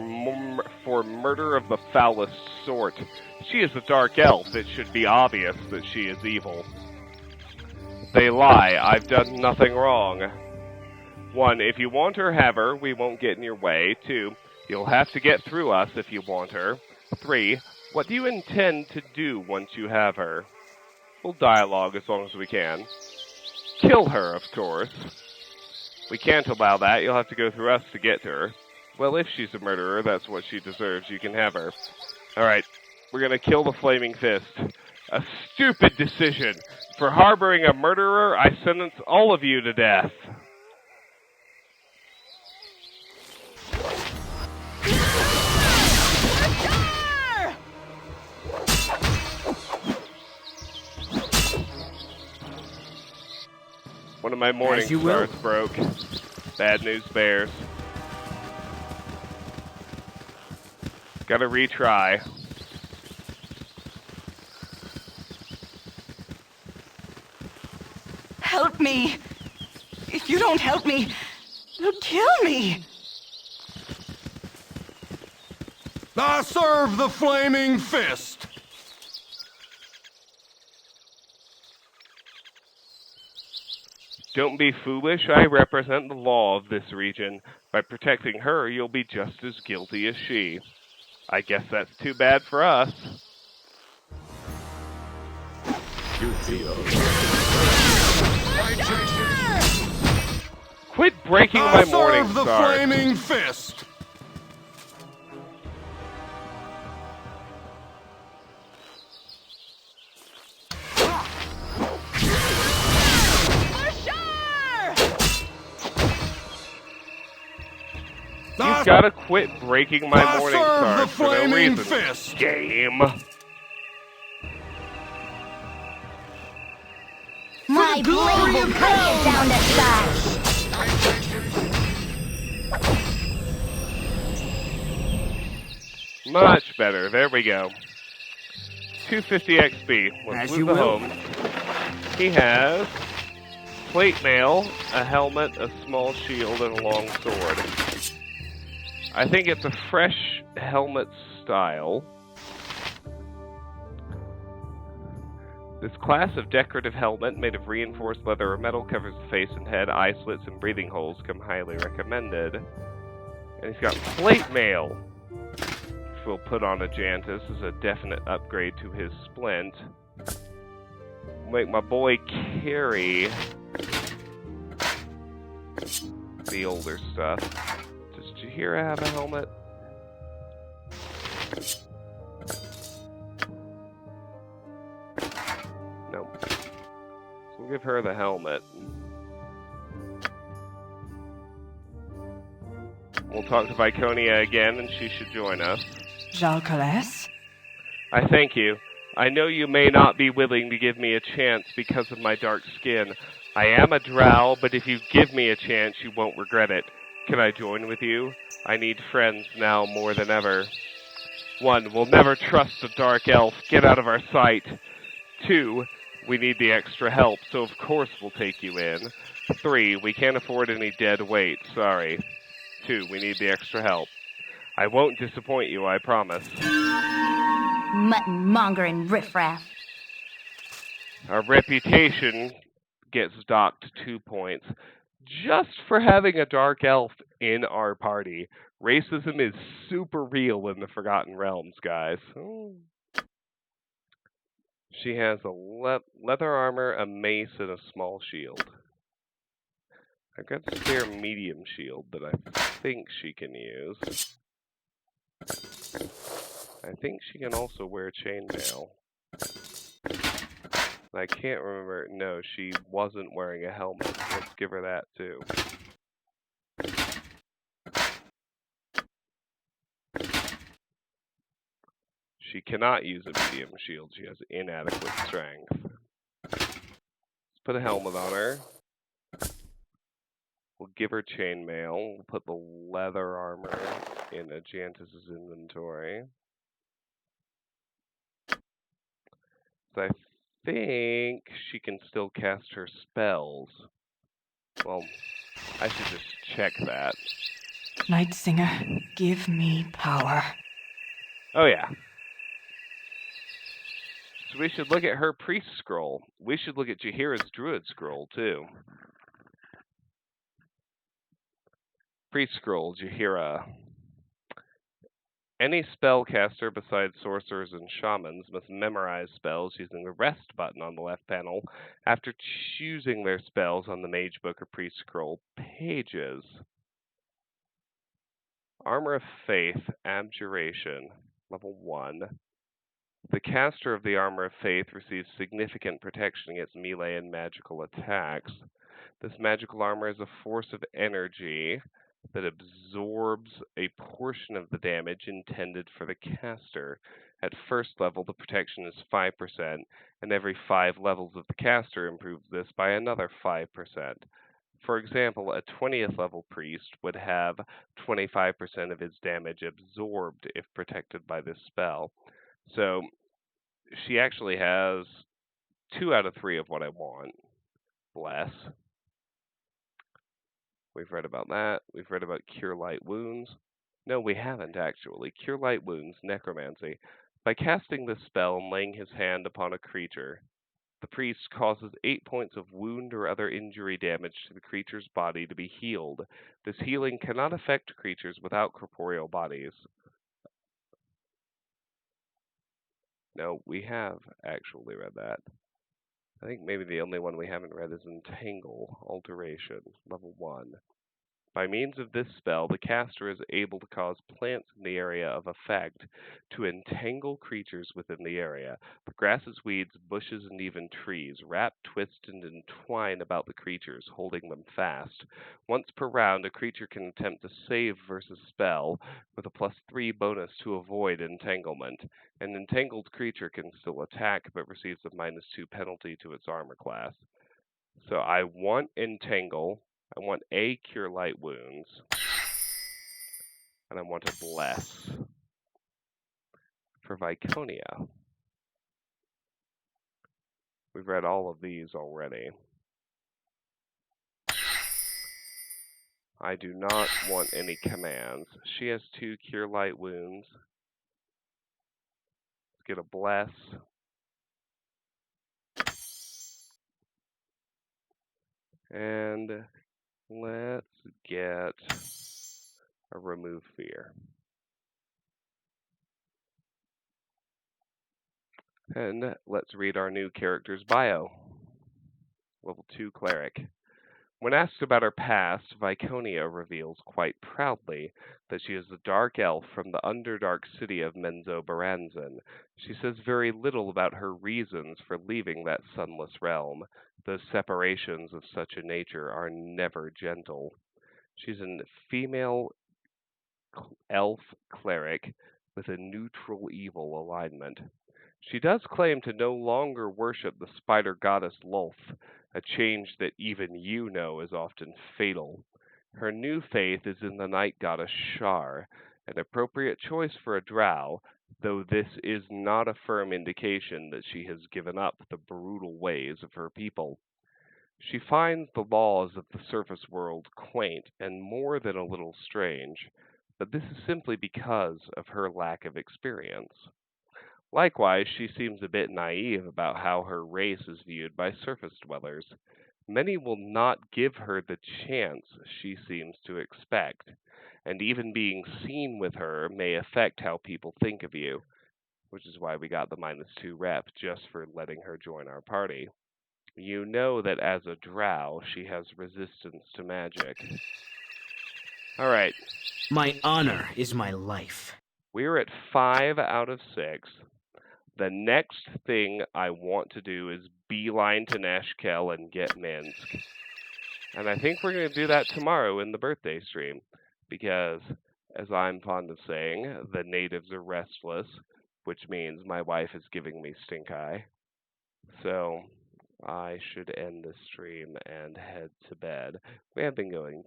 murder of the foulest sort. She is a dark elf. It should be obvious that she is evil. They lie. I've done nothing wrong. 1, if you want her, have her. We won't get in your way. 2, you'll have to get through us if you want her. 3, what do you intend to do once you have her? We'll dialogue as long as we can. Kill her, of course. We can't allow that. You'll have to go through us to get to her. Well, if she's a murderer, that's what she deserves. You can have her. Alright, we're gonna kill the Flaming Fist. A stupid decision. For harboring a murderer, I sentence all of you to death. One of my morning stars broke. Bad news bears. Gotta retry. Help me! If you don't help me, they'll kill me! I serve the Flaming Fist! Don't be foolish. I represent the law of this region. By protecting her, you'll be just as guilty as she. I guess that's too bad for us. Quit breaking my morning stars. I serve the Flaming Fist! You've gotta quit breaking my morning stars for no reason. Fist. Game. My blade will cut you down to size. Much better. There we go. 250 XP. Let's move the home. He has plate mail, a helmet, a small shield, and a long sword. I think it's a fresh helmet style. This class of decorative helmet, made of reinforced leather or metal, covers the face and head. Eye slits and breathing holes come highly recommended. And he's got plate mail, which we'll put on Ajantis as a definite upgrade to his splint. Make my boy carry the older stuff. Does Jaheira have a helmet? No. So we'll give her the helmet. We'll talk to Viconia again, and she should join us. Jalcales? I thank you. I know you may not be willing to give me a chance because of my dark skin. I am a drow, but if you give me a chance, you won't regret it. Can I join with you? I need friends now more than ever. 1, we'll never trust a dark elf. Get out of our sight. 2, we need the extra help, so of course we'll take you in. 3, we can't afford any dead weight. Sorry. 2, we need the extra help. I won't disappoint you, I promise. Mutton-mongering riffraff. Our reputation gets docked 2 points. Just for having a dark elf in our party. Racism is super real in the Forgotten Realms, guys. She has a leather armor, a mace, and a small shield. I've got a spare medium shield that I think she can use. I think she can also wear chainmail. I can't remember. No, she wasn't wearing a helmet. Let's give her that too. She cannot use a medium shield. She has inadequate strength. Let's put a helmet on her. We'll give her chainmail. We'll put the leather armor in Ajantis' inventory. So I think she can still cast her spells. Well, I should just check that. Night Singer, give me power. Oh yeah. So we should look at her priest scroll. We should look at Jaheira's druid scroll too. Priest scroll, Jaheira. Any spellcaster besides sorcerers and shamans must memorize spells using the rest button on the left panel after choosing their spells on the mage book or priest scroll pages. Armor of Faith, Abjuration, level 1. The caster of the Armor of Faith receives significant protection against melee and magical attacks. This magical armor is a force of energy that absorbs a portion of the damage intended for the caster. At first level, the protection is 5%, and every 5 levels of the caster improves this by another 5%. For example, a 20th level priest would have 25% of his damage absorbed if protected by this spell. So she actually has 2 out of 3 of what I want. Bless. We've read about that. We've read about Cure Light Wounds. No, we haven't actually. Cure Light Wounds, Necromancy. By casting this spell and laying his hand upon a creature, the priest causes 8 points of wound or other injury damage to the creature's body to be healed. This healing cannot affect creatures without corporeal bodies. No, we have actually read that. I think maybe the only one we haven't read is Entangle, Alteration, level 1. By means of this spell, the caster is able to cause plants in the area of effect to entangle creatures within the area. The grasses, weeds, bushes, and even trees wrap, twist, and entwine about the creatures, holding them fast. Once per round, a creature can attempt to save versus spell with a +3 bonus to avoid entanglement. An entangled creature can still attack, but receives a -2 penalty to its armor class. So I want Entangle. I want a Cure Light Wounds, and I want a Bless for Viconia. We've read all of these already. I do not want any commands. She has 2 Cure Light Wounds. Let's get a Bless. And let's get a Remove Fear. And let's read our new character's bio. Level 2 Cleric. When asked about her past, Viconia reveals quite proudly that she is a dark elf from the underdark city of Menzoberranzan. She says very little about her reasons for leaving that sunless realm. Those separations of such a nature are never gentle. She's a female elf cleric with a neutral evil alignment. She does claim to no longer worship the spider goddess Lolth, a change that even you know is often fatal. Her new faith is in the night goddess Shar, an appropriate choice for a drow, though this is not a firm indication that she has given up the brutal ways of her people. She finds the laws of the surface world quaint and more than a little strange, but this is simply because of her lack of experience. Likewise, she seems a bit naive about how her race is viewed by surface dwellers. Many will not give her the chance she seems to expect, and even being seen with her may affect how people think of you, which is why we got the -2 rep just for letting her join our party. You know that as a drow, she has resistance to magic. Alright. My honor is my life. We're at 5 out of 6. The next thing I want to do is beeline to Nashkel and get Minsk. And I think we're going to do that tomorrow in the birthday stream. Because, as I'm fond of saying, the natives are restless, which means my wife is giving me stink eye. So, I should end the stream and head to bed. We have been going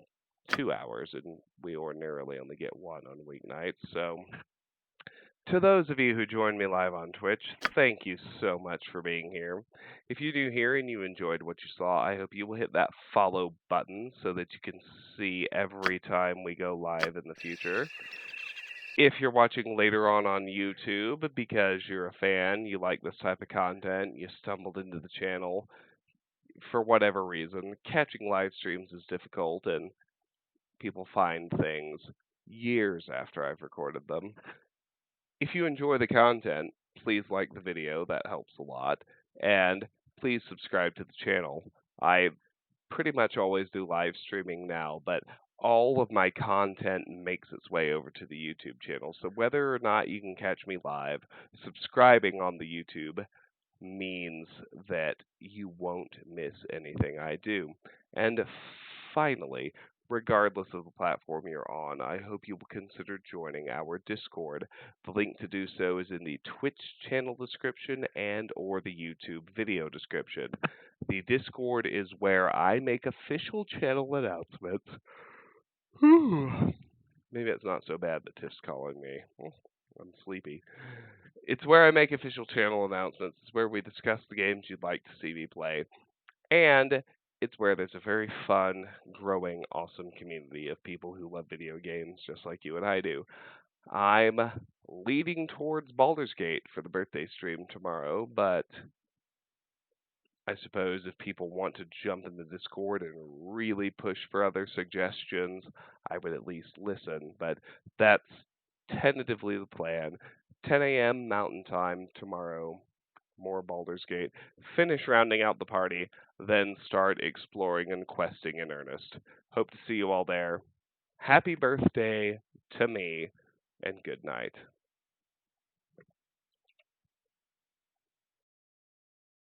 2 hours, and we ordinarily only get 1 on weeknights, so To those of you who joined me live on Twitch, thank you so much for being here. If you're new here and you enjoyed what you saw, I hope you will hit that follow button so that you can see every time we go live in the future. If you're watching later on YouTube because you're a fan, you like this type of content, you stumbled into the channel for whatever reason, catching live streams is difficult and people find things years after I've recorded them. If you enjoy the content, please like the video, that helps a lot, and please subscribe to the channel. I pretty much always do live streaming now, but all of my content makes its way over to the YouTube channel. So whether or not you can catch me live, subscribing on the YouTube means that you won't miss anything I do. And finally, regardless of the platform you're on, I hope you will consider joining our Discord. The link to do so is in the Twitch channel description and or the YouTube video description. The Discord is where I make official channel announcements. Maybe it's not so bad that Tiff's calling me. I'm sleepy. It's where I make official channel announcements. It's where we discuss the games you'd like to see me play. And it's where there's a very fun, growing, awesome community of people who love video games just like you and I do. I'm leading towards Baldur's Gate for the birthday stream tomorrow, but I suppose if people want to jump in the Discord and really push for other suggestions, I would at least listen. But that's tentatively the plan. 10 a.m. Mountain Time tomorrow, more Baldur's Gate. Finish rounding out the party, then start exploring and questing in earnest. Hope to see you all there. Happy birthday to me, and good night.